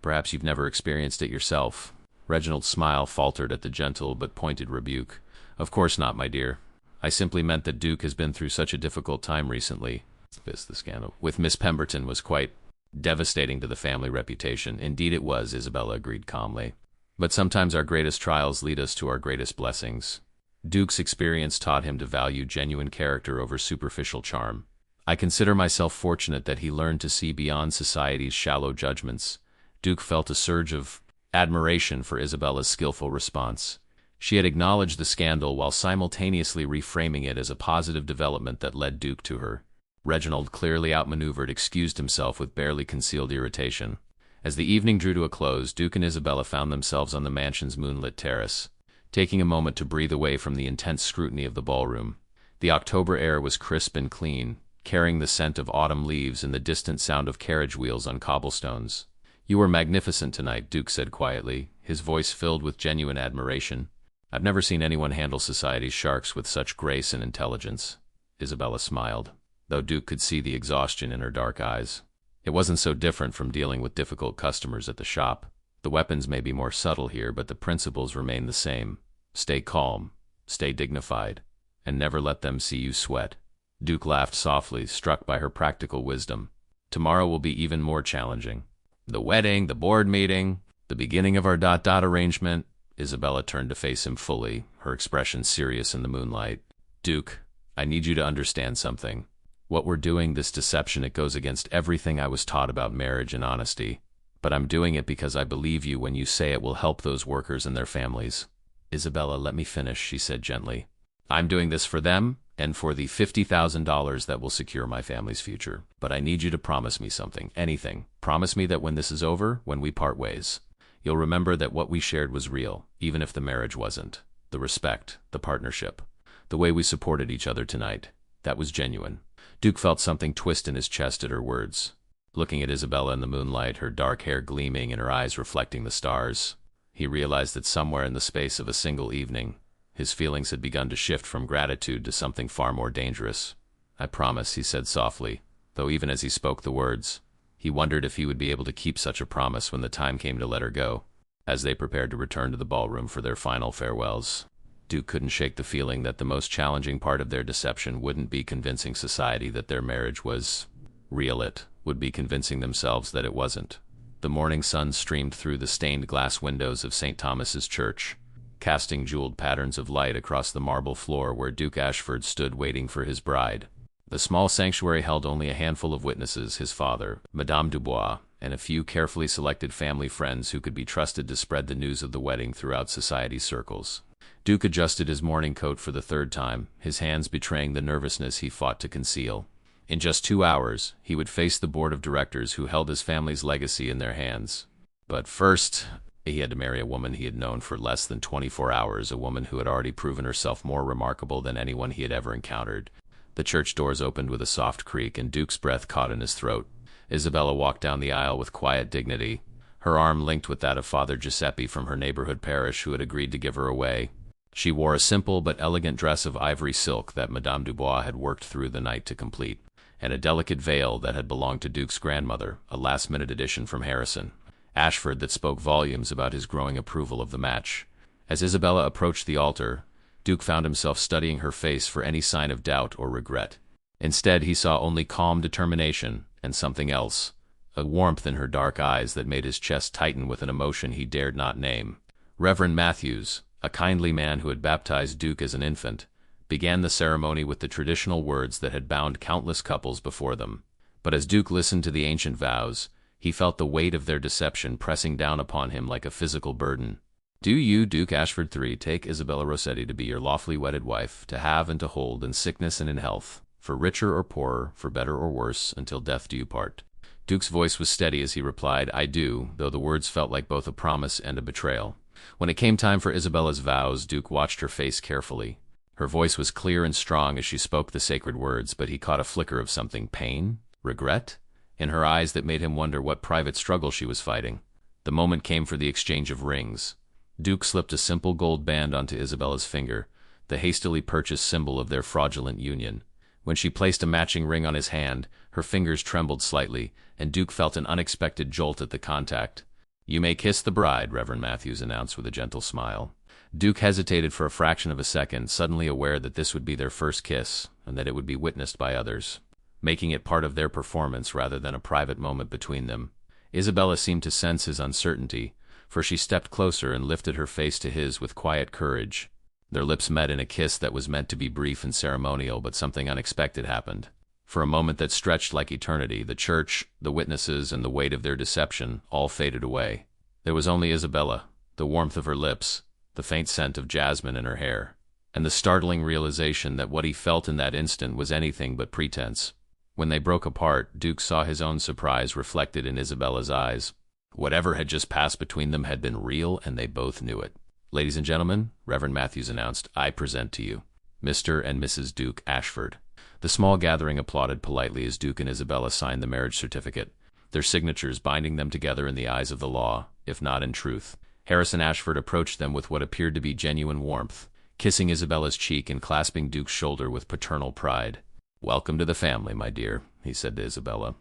Perhaps you've never experienced it yourself. Reginald's smile faltered at the gentle but pointed rebuke. Of course not, my dear. I simply meant that Duke has been through such a difficult time recently. The scandal with Miss Pemberton was quite devastating to the family reputation. Indeed it was, Isabella agreed calmly. But sometimes our greatest trials lead us to our greatest blessings. Duke's experience taught him to value genuine character over superficial charm. I consider myself fortunate that he learned to see beyond society's shallow judgments. Duke felt a surge of admiration for Isabella's skillful response. She had acknowledged the scandal while simultaneously reframing it as a positive development that led Duke to her. Reginald, clearly outmaneuvered, excused himself with barely concealed irritation. As the evening drew to a close, Duke and Isabella found themselves on the mansion's moonlit terrace, taking a moment to breathe away from the intense scrutiny of the ballroom. The October air was crisp and clean, carrying the scent of autumn leaves and the distant sound of carriage wheels on cobblestones. "You were magnificent tonight," Duke said quietly, his voice filled with genuine admiration. "I've never seen anyone handle society's sharks with such grace and intelligence." Isabella smiled, though Duke could see the exhaustion in her dark eyes. It wasn't so different from dealing with difficult customers at the shop. The weapons may be more subtle here, but the principles remain the same. Stay calm, stay dignified, and never let them see you sweat. Duke laughed softly, struck by her practical wisdom. "Tomorrow will be even more challenging. The wedding, the board meeting, the beginning of our arrangement." Isabella turned to face him fully, her expression serious in the moonlight. "Duke, I need you to understand something. What we're doing, this deception, it goes against everything I was taught about marriage and honesty. But I'm doing it because I believe you when you say it will help those workers and their families." "Isabella, let me finish," she said gently. "I'm doing this for them and for the $50,000 that will secure my family's future. But I need you to promise me something, anything. Promise me that when this is over, when we part ways, you'll remember that what we shared was real, even if the marriage wasn't. The respect, the partnership, the way we supported each other tonight, that was genuine." Duke felt something twist in his chest at her words. Looking at Isabella in the moonlight, her dark hair gleaming and her eyes reflecting the stars, he realized that somewhere in the space of a single evening, his feelings had begun to shift from gratitude to something far more dangerous. "I promise," he said softly, though even as he spoke the words, he wondered if he would be able to keep such a promise when the time came to let her go. As they prepared to return to the ballroom for their final farewells, Duke couldn't shake the feeling that the most challenging part of their deception wouldn't be convincing society that their marriage was real. It would be convincing themselves that it wasn't. The morning sun streamed through the stained glass windows of St. Thomas's Church, casting jeweled patterns of light across the marble floor where Duke Ashford stood waiting for his bride. The small sanctuary held only a handful of witnesses: his father, Madame Dubois, and a few carefully selected family friends who could be trusted to spread the news of the wedding throughout society's circles. Duke adjusted his mourning coat for the third time, his hands betraying the nervousness he fought to conceal. In just 2 hours, he would face the board of directors who held his family's legacy in their hands. But first, he had to marry a woman he had known for less than 24 hours, a woman who had already proven herself more remarkable than anyone he had ever encountered. The church doors opened with a soft creak, and Duke's breath caught in his throat. Isabella walked down the aisle with quiet dignity, her arm linked with that of Father Giuseppe from her neighborhood parish, who had agreed to give her away. She wore a simple but elegant dress of ivory silk that Madame Dubois had worked through the night to complete, and a delicate veil that had belonged to Duke's grandmother, a last-minute addition from Harrison Ashford that spoke volumes about his growing approval of the match. As Isabella approached the altar, Duke found himself studying her face for any sign of doubt or regret. Instead, he saw only calm determination and something else, a warmth in her dark eyes that made his chest tighten with an emotion he dared not name. Reverend Matthews, a kindly man who had baptized Duke as an infant, began the ceremony with the traditional words that had bound countless couples before them. But as Duke listened to the ancient vows, he felt the weight of their deception pressing down upon him like a physical burden. "Do you, Duke Ashford III, take Isabella Rossetti to be your lawfully wedded wife, to have and to hold in sickness and in health, for richer or poorer, for better or worse, until death do you part?" Duke's voice was steady as he replied, "I do," though the words felt like both a promise and a betrayal. When it came time for Isabella's vows, Duke watched her face carefully. Her voice was clear and strong as she spoke the sacred words, but he caught a flicker of something: pain? Regret? In her eyes that made him wonder what private struggle she was fighting. The moment came for the exchange of rings. Duke slipped a simple gold band onto Isabella's finger, the hastily purchased symbol of their fraudulent union. When she placed a matching ring on his hand, her fingers trembled slightly, and Duke felt an unexpected jolt at the contact. "You may kiss the bride," Reverend Matthews announced with a gentle smile. Duke hesitated for a fraction of a second, suddenly aware that this would be their first kiss, and that it would be witnessed by others, making it part of their performance rather than a private moment between them. Isabella seemed to sense his uncertainty, for she stepped closer and lifted her face to his with quiet courage. Their lips met in a kiss that was meant to be brief and ceremonial, but something unexpected happened. For a moment that stretched like eternity, the church, the witnesses, and the weight of their deception all faded away. There was only Isabella, the warmth of her lips, the faint scent of jasmine in her hair, and the startling realization that what he felt in that instant was anything but pretense. When they broke apart, Duke saw his own surprise reflected in Isabella's eyes. Whatever had just passed between them had been real, and they both knew it. "Ladies and gentlemen," Reverend Matthews announced, "I present to you Mr. and Mrs. Duke Ashford." The small gathering applauded politely as Duke and Isabella signed the marriage certificate, their signatures binding them together in the eyes of the law, if not in truth. Harrison Ashford approached them with what appeared to be genuine warmth, kissing Isabella's cheek and clasping Duke's shoulder with paternal pride. "Welcome to the family, my dear," he said to Isabella.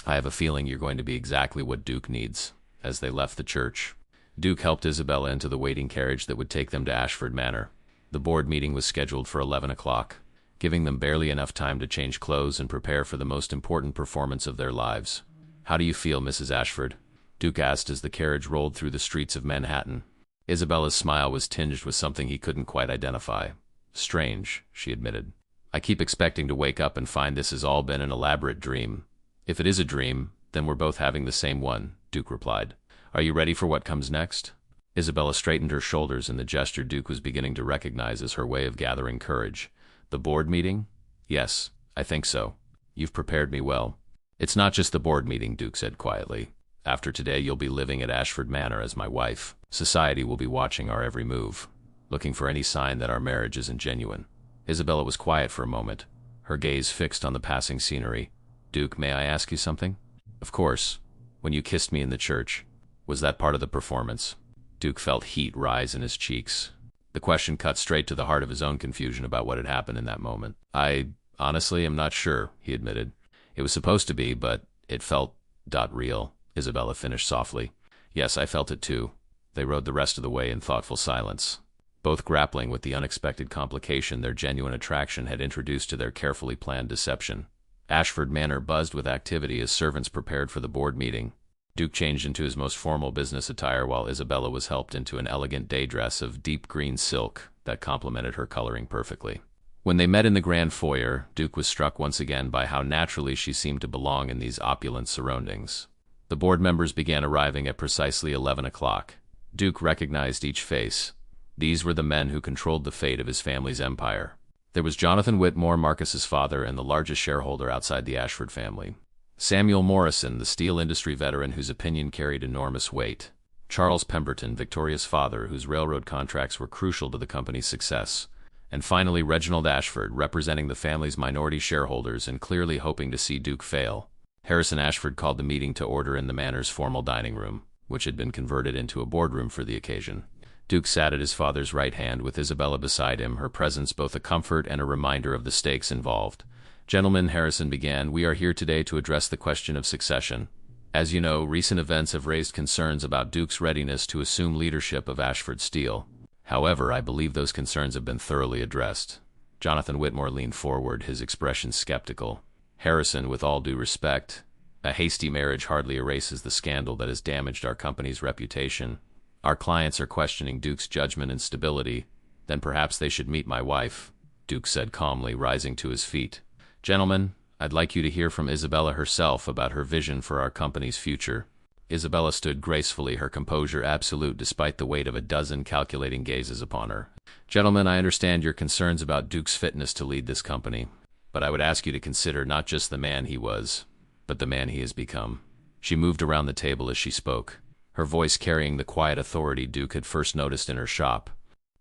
"I have a feeling you're going to be exactly what Duke needs." As they left the church, Duke helped Isabella into the waiting carriage that would take them to Ashford Manor. The board meeting was scheduled for 11 o'clock, giving them barely enough time to change clothes and prepare for the most important performance of their lives. "How do you feel, Mrs. Ashford?" Duke asked as the carriage rolled through the streets of Manhattan. Isabella's smile was tinged with something he couldn't quite identify. "Strange," she admitted. "I keep expecting to wake up and find this has all been an elaborate dream." "If it is a dream, then we're both having the same one," Duke replied. "Are you ready for what comes next?" Isabella straightened her shoulders in the gesture Duke was beginning to recognize as her way of gathering courage. "The board meeting?" "Yes, I think so. You've prepared me well." "It's not just the board meeting," Duke said quietly. "After today you'll be living at Ashford Manor as my wife. Society will be watching our every move, looking for any sign that our marriage isn't genuine." Isabella was quiet for a moment, her gaze fixed on the passing scenery. "Duke, may I ask you something?" "Of course. When you kissed me in the church, was that part of the performance?" Duke felt heat rise in his cheeks. The question cut straight to the heart of his own confusion about what had happened in that moment. "I honestly am not sure," he admitted. "It was supposed to be, but it felt real," Isabella finished softly. "Yes, I felt it too." They rode the rest of the way in thoughtful silence, both grappling with the unexpected complication their genuine attraction had introduced to their carefully planned deception. Ashford Manor buzzed with activity as servants prepared for the board meeting. Duke changed into his most formal business attire while Isabella was helped into an elegant day dress of deep green silk that complemented her coloring perfectly. When they met in the grand foyer, Duke was struck once again by how naturally she seemed to belong in these opulent surroundings. The board members began arriving at precisely 11 o'clock. Duke recognized each face. These were the men who controlled the fate of his family's empire. There was Jonathan Whitmore, Marcus's father and the largest shareholder outside the Ashford family. Samuel Morrison, the steel industry veteran whose opinion carried enormous weight. Charles Pemberton, Victoria's father, whose railroad contracts were crucial to the company's success. And finally, Reginald Ashford, representing the family's minority shareholders and clearly hoping to see Duke fail. Harrison Ashford called the meeting to order in the manor's formal dining room, which had been converted into a boardroom for the occasion. Duke sat at his father's right hand with Isabella beside him, her presence both a comfort and a reminder of the stakes involved. "Gentlemen," Harrison began, "we are here today to address the question of succession. As you know, recent events have raised concerns about Duke's readiness to assume leadership of Ashford Steel. However, I believe those concerns have been thoroughly addressed." Jonathan Whitmore leaned forward, his expression skeptical. "Harrison, with all due respect, a hasty marriage hardly erases the scandal that has damaged our company's reputation. Our clients are questioning Duke's judgment and stability. Then perhaps they should meet my wife," Duke said calmly, rising to his feet. "Gentlemen, I'd like you to hear from Isabella herself about her vision for our company's future." Isabella stood gracefully, her composure absolute despite the weight of a dozen calculating gazes upon her. "Gentlemen, I understand your concerns about Duke's fitness to lead this company, but I would ask you to consider not just the man he was, but the man he has become." She moved around the table as she spoke, her voice carrying the quiet authority Duke had first noticed in her shop.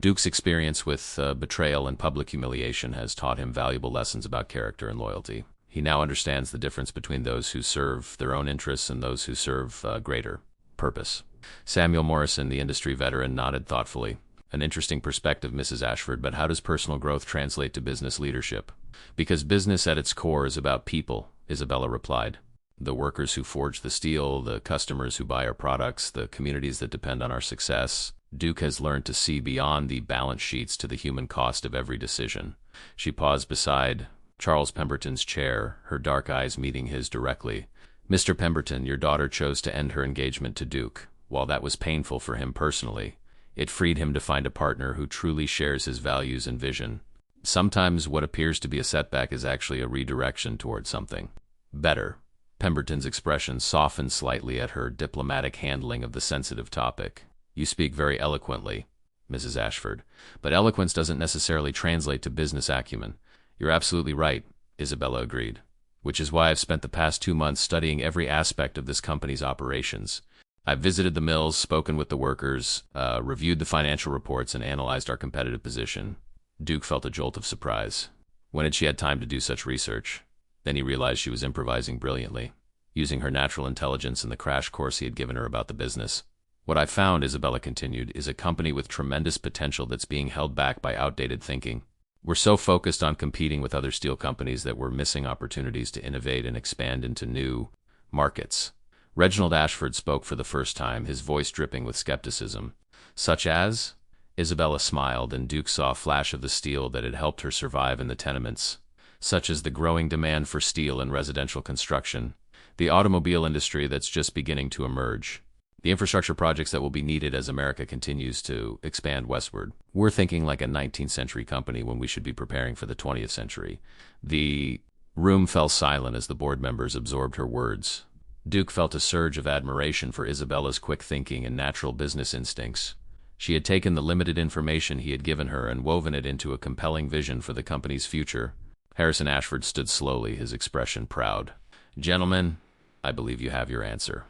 Duke's experience with betrayal and public humiliation has taught him valuable lessons about character and loyalty. He now understands the difference between those who serve their own interests and those who serve greater purpose. Samuel Morrison, the industry veteran, nodded thoughtfully. "An interesting perspective, Mrs. Ashford, but how does personal growth translate to business leadership?" "Because business at its core is about people," Isabella replied. "The workers who forge the steel, the customers who buy our products, the communities that depend on our success. Duke has learned to see beyond the balance sheets to the human cost of every decision." She paused beside Charles Pemberton's chair, her dark eyes meeting his directly. "Mr. Pemberton, your daughter chose to end her engagement to Duke. While that was painful for him personally, it freed him to find a partner who truly shares his values and vision. Sometimes what appears to be a setback is actually a redirection toward something better." Pemberton's expression softened slightly at her diplomatic handling of the sensitive topic. "You speak very eloquently, Mrs. Ashford, but eloquence doesn't necessarily translate to business acumen." "You're absolutely right," Isabella agreed, "which is why I've spent the past 2 months studying every aspect of this company's operations. I've visited the mills, spoken with the workers, reviewed the financial reports, and analyzed our competitive position. Duke felt a jolt of surprise. When had she had time to do such research? Then he realized she was improvising brilliantly, using her natural intelligence and the crash course he had given her about the business. What I found, Isabella continued, is a company with tremendous potential that's being held back by outdated thinking. We're so focused on competing with other steel companies that we're missing opportunities to innovate and expand into new markets. Reginald Ashford spoke for the first time, his voice dripping with skepticism. Such as? Isabella smiled, and Duke saw a flash of the steel that had helped her survive in the tenements. Such as the growing demand for steel in residential construction, the automobile industry that's just beginning to emerge, the infrastructure projects that will be needed as America continues to expand westward. We're thinking like a 19th century company when we should be preparing for the 20th century. The room fell silent as the board members absorbed her words. Duke felt a surge of admiration for Isabella's quick thinking and natural business instincts. She had taken the limited information he had given her and woven it into a compelling vision for the company's future. Harrison Ashford stood slowly, his expression proud. Gentlemen, I believe you have your answer.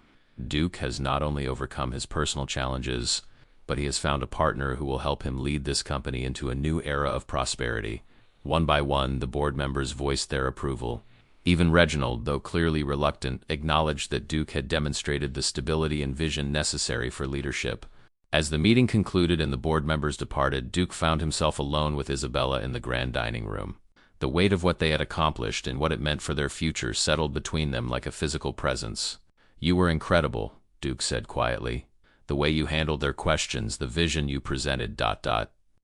Duke has not only overcome his personal challenges, but he has found a partner who will help him lead this company into a new era of prosperity. One by one, the board members voiced their approval. Even Reginald, though clearly reluctant, acknowledged that Duke had demonstrated the stability and vision necessary for leadership. As the meeting concluded and the board members departed, Duke found himself alone with Isabella in the grand dining room. The weight of what they had accomplished and what it meant for their future settled between them like a physical presence. You were incredible, Duke said quietly. The way you handled their questions, the vision you presented, ...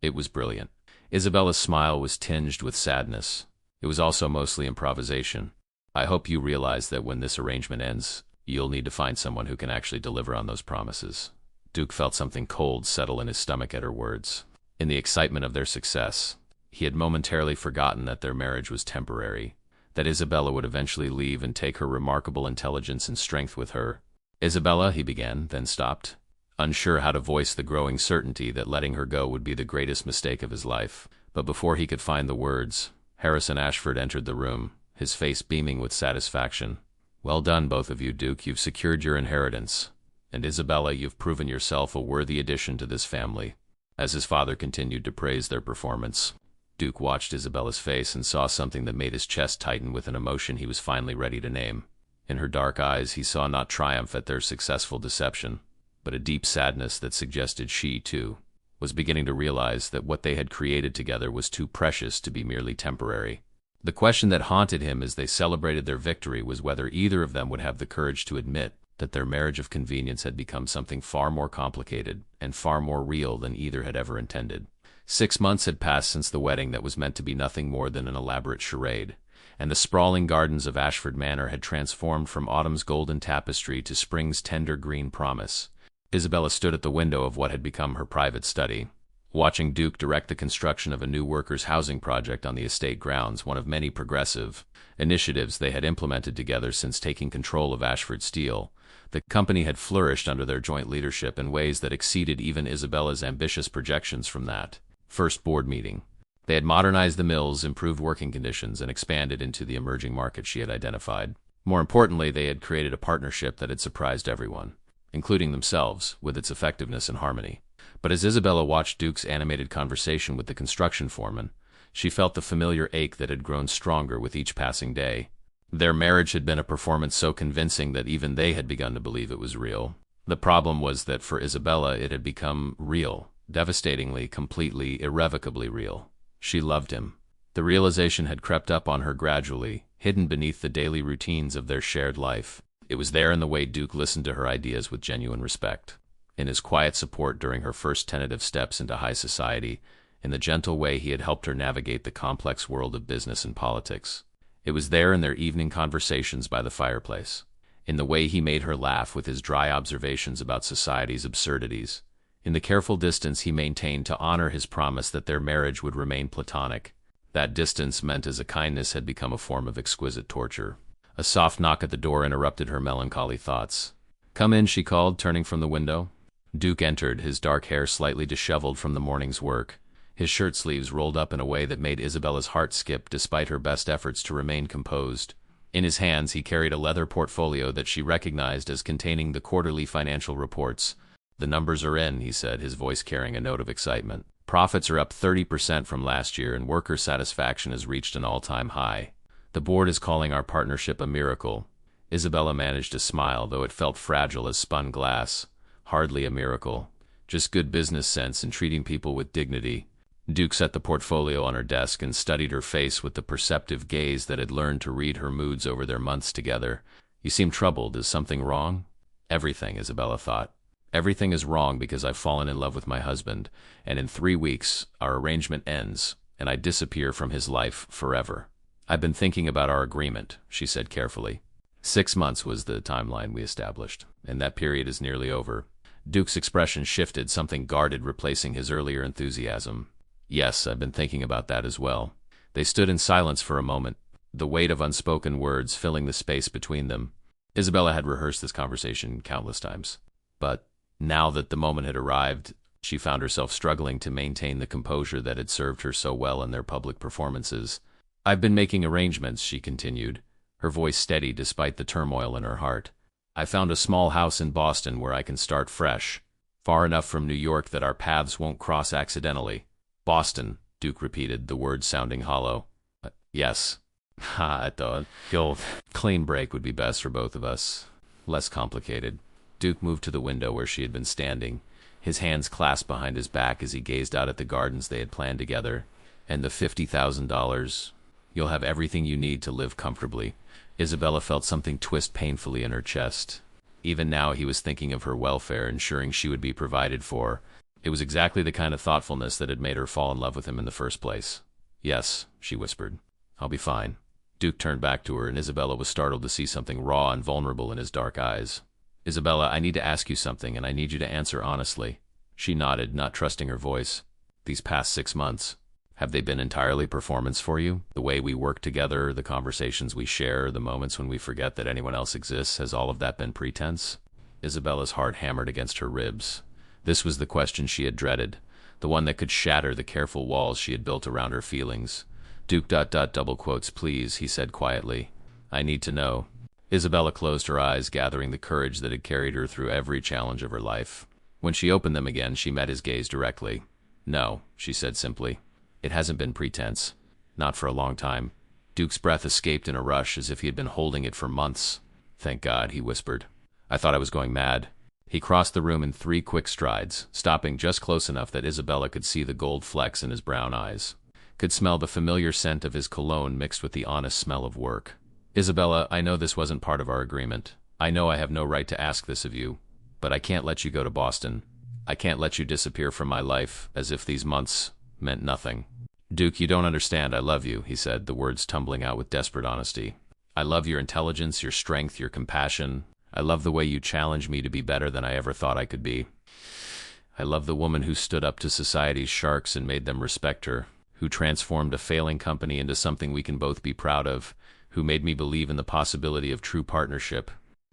It was brilliant. Isabella's smile was tinged with sadness. It was also mostly improvisation. I hope you realize that when this arrangement ends, you'll need to find someone who can actually deliver on those promises. Duke felt something cold settle in his stomach at her words. In the excitement of their success, he had momentarily forgotten that their marriage was temporary, that Isabella would eventually leave and take her remarkable intelligence and strength with her. Isabella, he began, then stopped, unsure how to voice the growing certainty that letting her go would be the greatest mistake of his life. But before he could find the words, Harrison Ashford entered the room, his face beaming with satisfaction. Well done, both of you, Duke. You've secured your inheritance. And Isabella, you've proven yourself a worthy addition to this family. As his father continued to praise their performance, Duke watched Isabella's face and saw something that made his chest tighten with an emotion he was finally ready to name. In her dark eyes, he saw not triumph at their successful deception, but a deep sadness that suggested she, too, was beginning to realize that what they had created together was too precious to be merely temporary. The question that haunted him as they celebrated their victory was whether either of them would have the courage to admit that their marriage of convenience had become something far more complicated and far more real than either had ever intended. 6 months had passed since the wedding that was meant to be nothing more than an elaborate charade, and the sprawling gardens of Ashford Manor had transformed from autumn's golden tapestry to spring's tender green promise. Isabella stood at the window of what had become her private study, watching Duke direct the construction of a new workers' housing project on the estate grounds, one of many progressive initiatives they had implemented together since taking control of Ashford Steel. The company had flourished under their joint leadership in ways that exceeded even Isabella's ambitious projections from that first board meeting. They had modernized the mills, improved working conditions, and expanded into the emerging market she had identified. More importantly, they had created a partnership that had surprised everyone, including themselves, with its effectiveness and harmony. But as Isabella watched Duke's animated conversation with the construction foreman, she felt the familiar ache that had grown stronger with each passing day. Their marriage had been a performance so convincing that even they had begun to believe it was real. The problem was that for Isabella it had become real, devastatingly, completely, irrevocably real. She loved him. The realization had crept up on her gradually, hidden beneath the daily routines of their shared life. It was there in the way Duke listened to her ideas with genuine respect, in his quiet support during her first tentative steps into high society, in the gentle way he had helped her navigate the complex world of business and politics. It was there in their evening conversations by the fireplace, in the way he made her laugh with his dry observations about society's absurdities, in the careful distance he maintained to honor his promise that their marriage would remain platonic. That distance, meant as a kindness, had become a form of exquisite torture. A soft knock at the door interrupted her melancholy thoughts. "Come in," she called, turning from the window. Duke entered, his dark hair slightly disheveled from the morning's work, his shirt sleeves rolled up in a way that made Isabella's heart skip despite her best efforts to remain composed. In his hands, he carried a leather portfolio that she recognized as containing the quarterly financial reports. "The numbers are in," he said, his voice carrying a note of excitement. "Profits are up 30% from last year, and worker satisfaction has reached an all-time high. The board is calling our partnership a miracle." Isabella managed to smile, though it felt fragile as spun glass. "Hardly a miracle. Just good business sense and treating people with dignity." Duke set the portfolio on her desk and studied her face with the perceptive gaze that had learned to read her moods over their months together. "You seem troubled. Is something wrong?" "Everything," Isabella thought. "Everything is wrong because I've fallen in love with my husband, and in 3 weeks our arrangement ends, and I disappear from his life forever. I've been thinking about our agreement," she said carefully. 6 months was the timeline we established, and that period is nearly over. Duke's expression shifted, something guarded replacing his earlier enthusiasm. "Yes, I've been thinking about that as well." They stood in silence for a moment, the weight of unspoken words filling the space between them. Isabella had rehearsed this conversation countless times, but now that the moment had arrived, she found herself struggling to maintain the composure that had served her so well in their public performances. "I've been making arrangements," she continued, her voice steady despite the turmoil in her heart. "I found a small house in Boston where I can start fresh, far enough from New York that our paths won't cross accidentally." "Boston," Duke repeated, the words sounding hollow. "Yes." I thought, clean break would be best for both of us. Less complicated." Duke moved to the window where she had been standing, his hands clasped behind his back as he gazed out at the gardens they had planned together. "And the $50,000, you'll have everything you need to live comfortably." Isabella felt something twist painfully in her chest. Even now he was thinking of her welfare, ensuring she would be provided for. It was exactly the kind of thoughtfulness that had made her fall in love with him in the first place. "Yes," she whispered. "I'll be fine." Duke turned back to her, and Isabella was startled to see something raw and vulnerable in his dark eyes. "Isabella, I need to ask you something, and I need you to answer honestly." She nodded, not trusting her voice. "These past 6 months, have they been entirely performance for you? The way we work together, the conversations we share, the moments when we forget that anyone else exists, has all of that been pretense?" Isabella's heart hammered against her ribs. This was the question she had dreaded, the one that could shatter the careful walls she had built around her feelings. "Duke ... double quotes, please," he said quietly. "I need to know." Isabella closed her eyes, gathering the courage that had carried her through every challenge of her life. When she opened them again, she met his gaze directly. "No," she said simply. "It hasn't been pretense. Not for a long time." Duke's breath escaped in a rush, as if he had been holding it for months. "Thank God," he whispered. "I thought I was going mad." He crossed the room in 3 quick strides, stopping just close enough that Isabella could see the gold flecks in his brown eyes, could smell the familiar scent of his cologne mixed with the honest smell of work. "Isabella, I know this wasn't part of our agreement. I know I have no right to ask this of you, but I can't let you go to Boston. I can't let you disappear from my life, as if these months meant nothing." "Duke, you don't understand. I love you," he said, the words tumbling out with desperate honesty. "I love your intelligence, your strength, your compassion. I love the way you challenge me to be better than I ever thought I could be. I love the woman who stood up to society's sharks and made them respect her, who transformed a failing company into something we can both be proud of, who made me believe in the possibility of true partnership."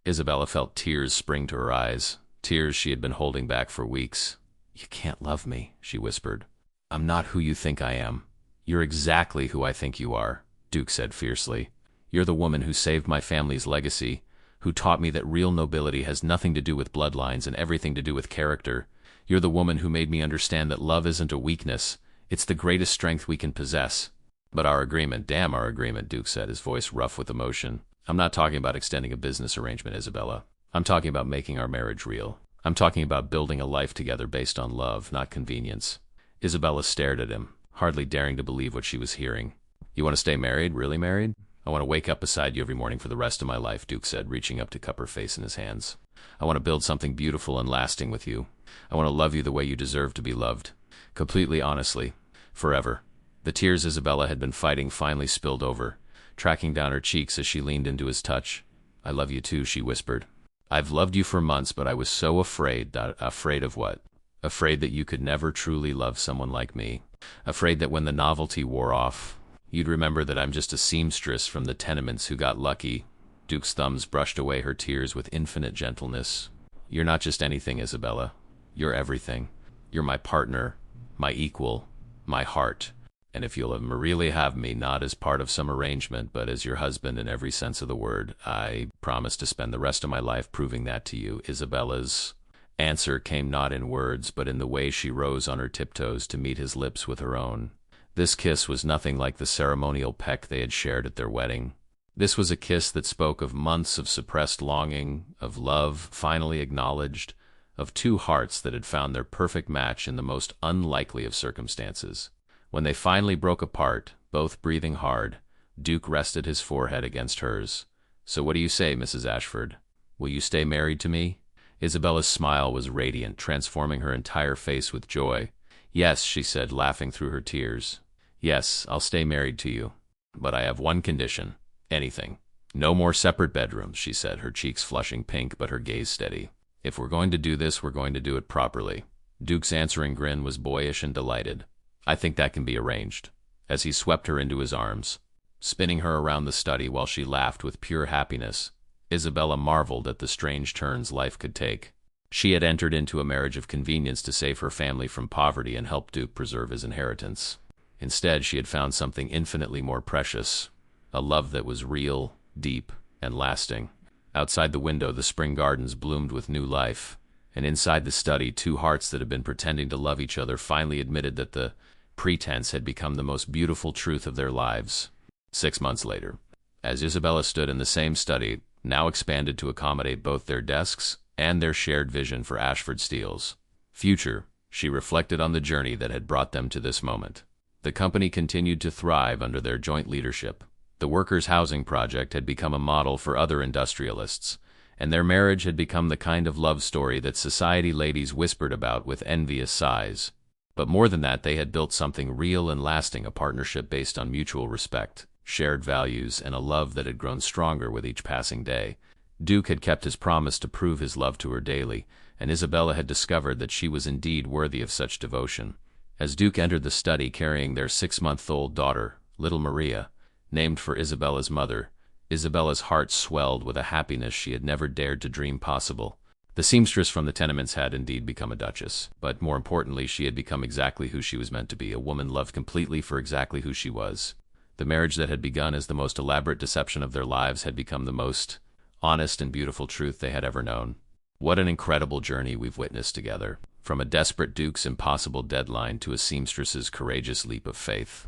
Isabella felt tears spring to her eyes, tears she had been holding back for weeks. "You can't love me," she whispered. "I'm not who you think I am." "You're exactly who I think you are," Duke said fiercely. "You're the woman who saved my family's legacy, who taught me that real nobility has nothing to do with bloodlines and everything to do with character. You're the woman who made me understand that love isn't a weakness, it's the greatest strength we can possess." "But our agreement, damn our agreement," Duke said, his voice rough with emotion. "I'm not talking about extending a business arrangement, Isabella. I'm talking about making our marriage real. I'm talking about building a life together based on love, not convenience." Isabella stared at him, hardly daring to believe what she was hearing. "You want to stay married, really married?" "I want to wake up beside you every morning for the rest of my life," Duke said, reaching up to cup her face in his hands. "I want to build something beautiful and lasting with you. I want to love you the way you deserve to be loved. Completely, honestly. Forever." The tears Isabella had been fighting finally spilled over, tracking down her cheeks as she leaned into his touch. "I love you too," she whispered. "I've loved you for months, but I was so afraid." "Afraid of what?" "Afraid that you could never truly love someone like me. Afraid that when the novelty wore off, you'd remember that I'm just a seamstress from the tenements who got lucky." Duke's thumbs brushed away her tears with infinite gentleness. "You're not just anything, Isabella. You're everything. You're my partner, my equal, my heart." And if you'll really have me, not as part of some arrangement, but as your husband in every sense of the word, I promise to spend the rest of my life proving that to you. Isabella's answer came not in words, but in the way she rose on her tiptoes to meet his lips with her own. This kiss was nothing like the ceremonial peck they had shared at their wedding. This was a kiss that spoke of months of suppressed longing, of love finally acknowledged, of two hearts that had found their perfect match in the most unlikely of circumstances. When they finally broke apart, both breathing hard, Duke rested his forehead against hers. "So what do you say, Mrs. Ashford? Will you stay married to me?" Isabella's smile was radiant, transforming her entire face with joy. "Yes," she said, laughing through her tears. "Yes, I'll stay married to you. But I have one condition. Anything. No more separate bedrooms," she said, her cheeks flushing pink but her gaze steady. "If we're going to do this, we're going to do it properly." Duke's answering grin was boyish and delighted. "I think that can be arranged," as he swept her into his arms, spinning her around the study while she laughed with pure happiness. Isabella marveled at the strange turns life could take. She had entered into a marriage of convenience to save her family from poverty and help Duke preserve his inheritance. Instead, she had found something infinitely more precious, a love that was real, deep, and lasting. Outside the window, the spring gardens bloomed with new life, and inside the study, two hearts that had been pretending to love each other finally admitted that the pretense had become the most beautiful truth of their lives. 6 months later, as Isabella stood in the same study, now expanded to accommodate both their desks and their shared vision for Ashford Steele's future, she reflected on the journey that had brought them to this moment. The company continued to thrive under their joint leadership. The workers' housing project had become a model for other industrialists, and their marriage had become the kind of love story that society ladies whispered about with envious sighs. But more than that, they had built something real and lasting, a partnership based on mutual respect, shared values, and a love that had grown stronger with each passing day. Duke had kept his promise to prove his love to her daily, and Isabella had discovered that she was indeed worthy of such devotion. As Duke entered the study carrying their 6-month-old daughter, little Maria, named for Isabella's mother, Isabella's heart swelled with a happiness she had never dared to dream possible. The seamstress from the tenements had indeed become a duchess, but more importantly, she had become exactly who she was meant to be, a woman loved completely for exactly who she was. The marriage that had begun as the most elaborate deception of their lives had become the most honest and beautiful truth they had ever known. What an incredible journey we've witnessed together, from a desperate Duke's impossible deadline to a seamstress's courageous leap of faith.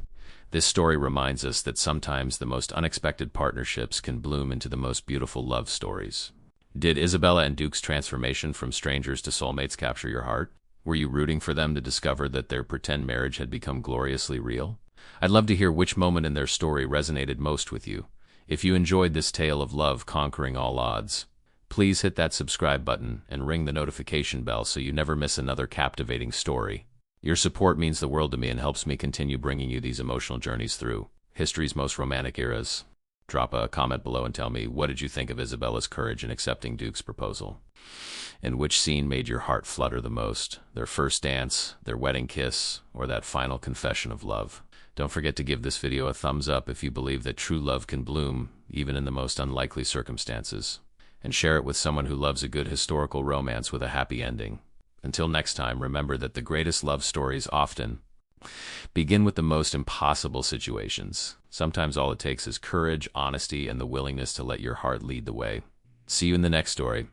This story reminds us that sometimes the most unexpected partnerships can bloom into the most beautiful love stories. Did Isabella and Duke's transformation from strangers to soulmates capture your heart? Were you rooting for them to discover that their pretend marriage had become gloriously real? I'd love to hear which moment in their story resonated most with you. If you enjoyed this tale of love conquering all odds, please hit that subscribe button and ring the notification bell so you never miss another captivating story. Your support means the world to me and helps me continue bringing you these emotional journeys through history's most romantic eras. Drop a comment below and tell me, what did you think of Isabella's courage in accepting Duke's proposal? And which scene made your heart flutter the most? Their first dance, their wedding kiss, or that final confession of love? Don't forget to give this video a thumbs up if you believe that true love can bloom, even in the most unlikely circumstances. And share it with someone who loves a good historical romance with a happy ending. Until next time, remember that the greatest love stories often begin with the most impossible situations. Sometimes all it takes is courage, honesty, and the willingness to let your heart lead the way. See you in the next story.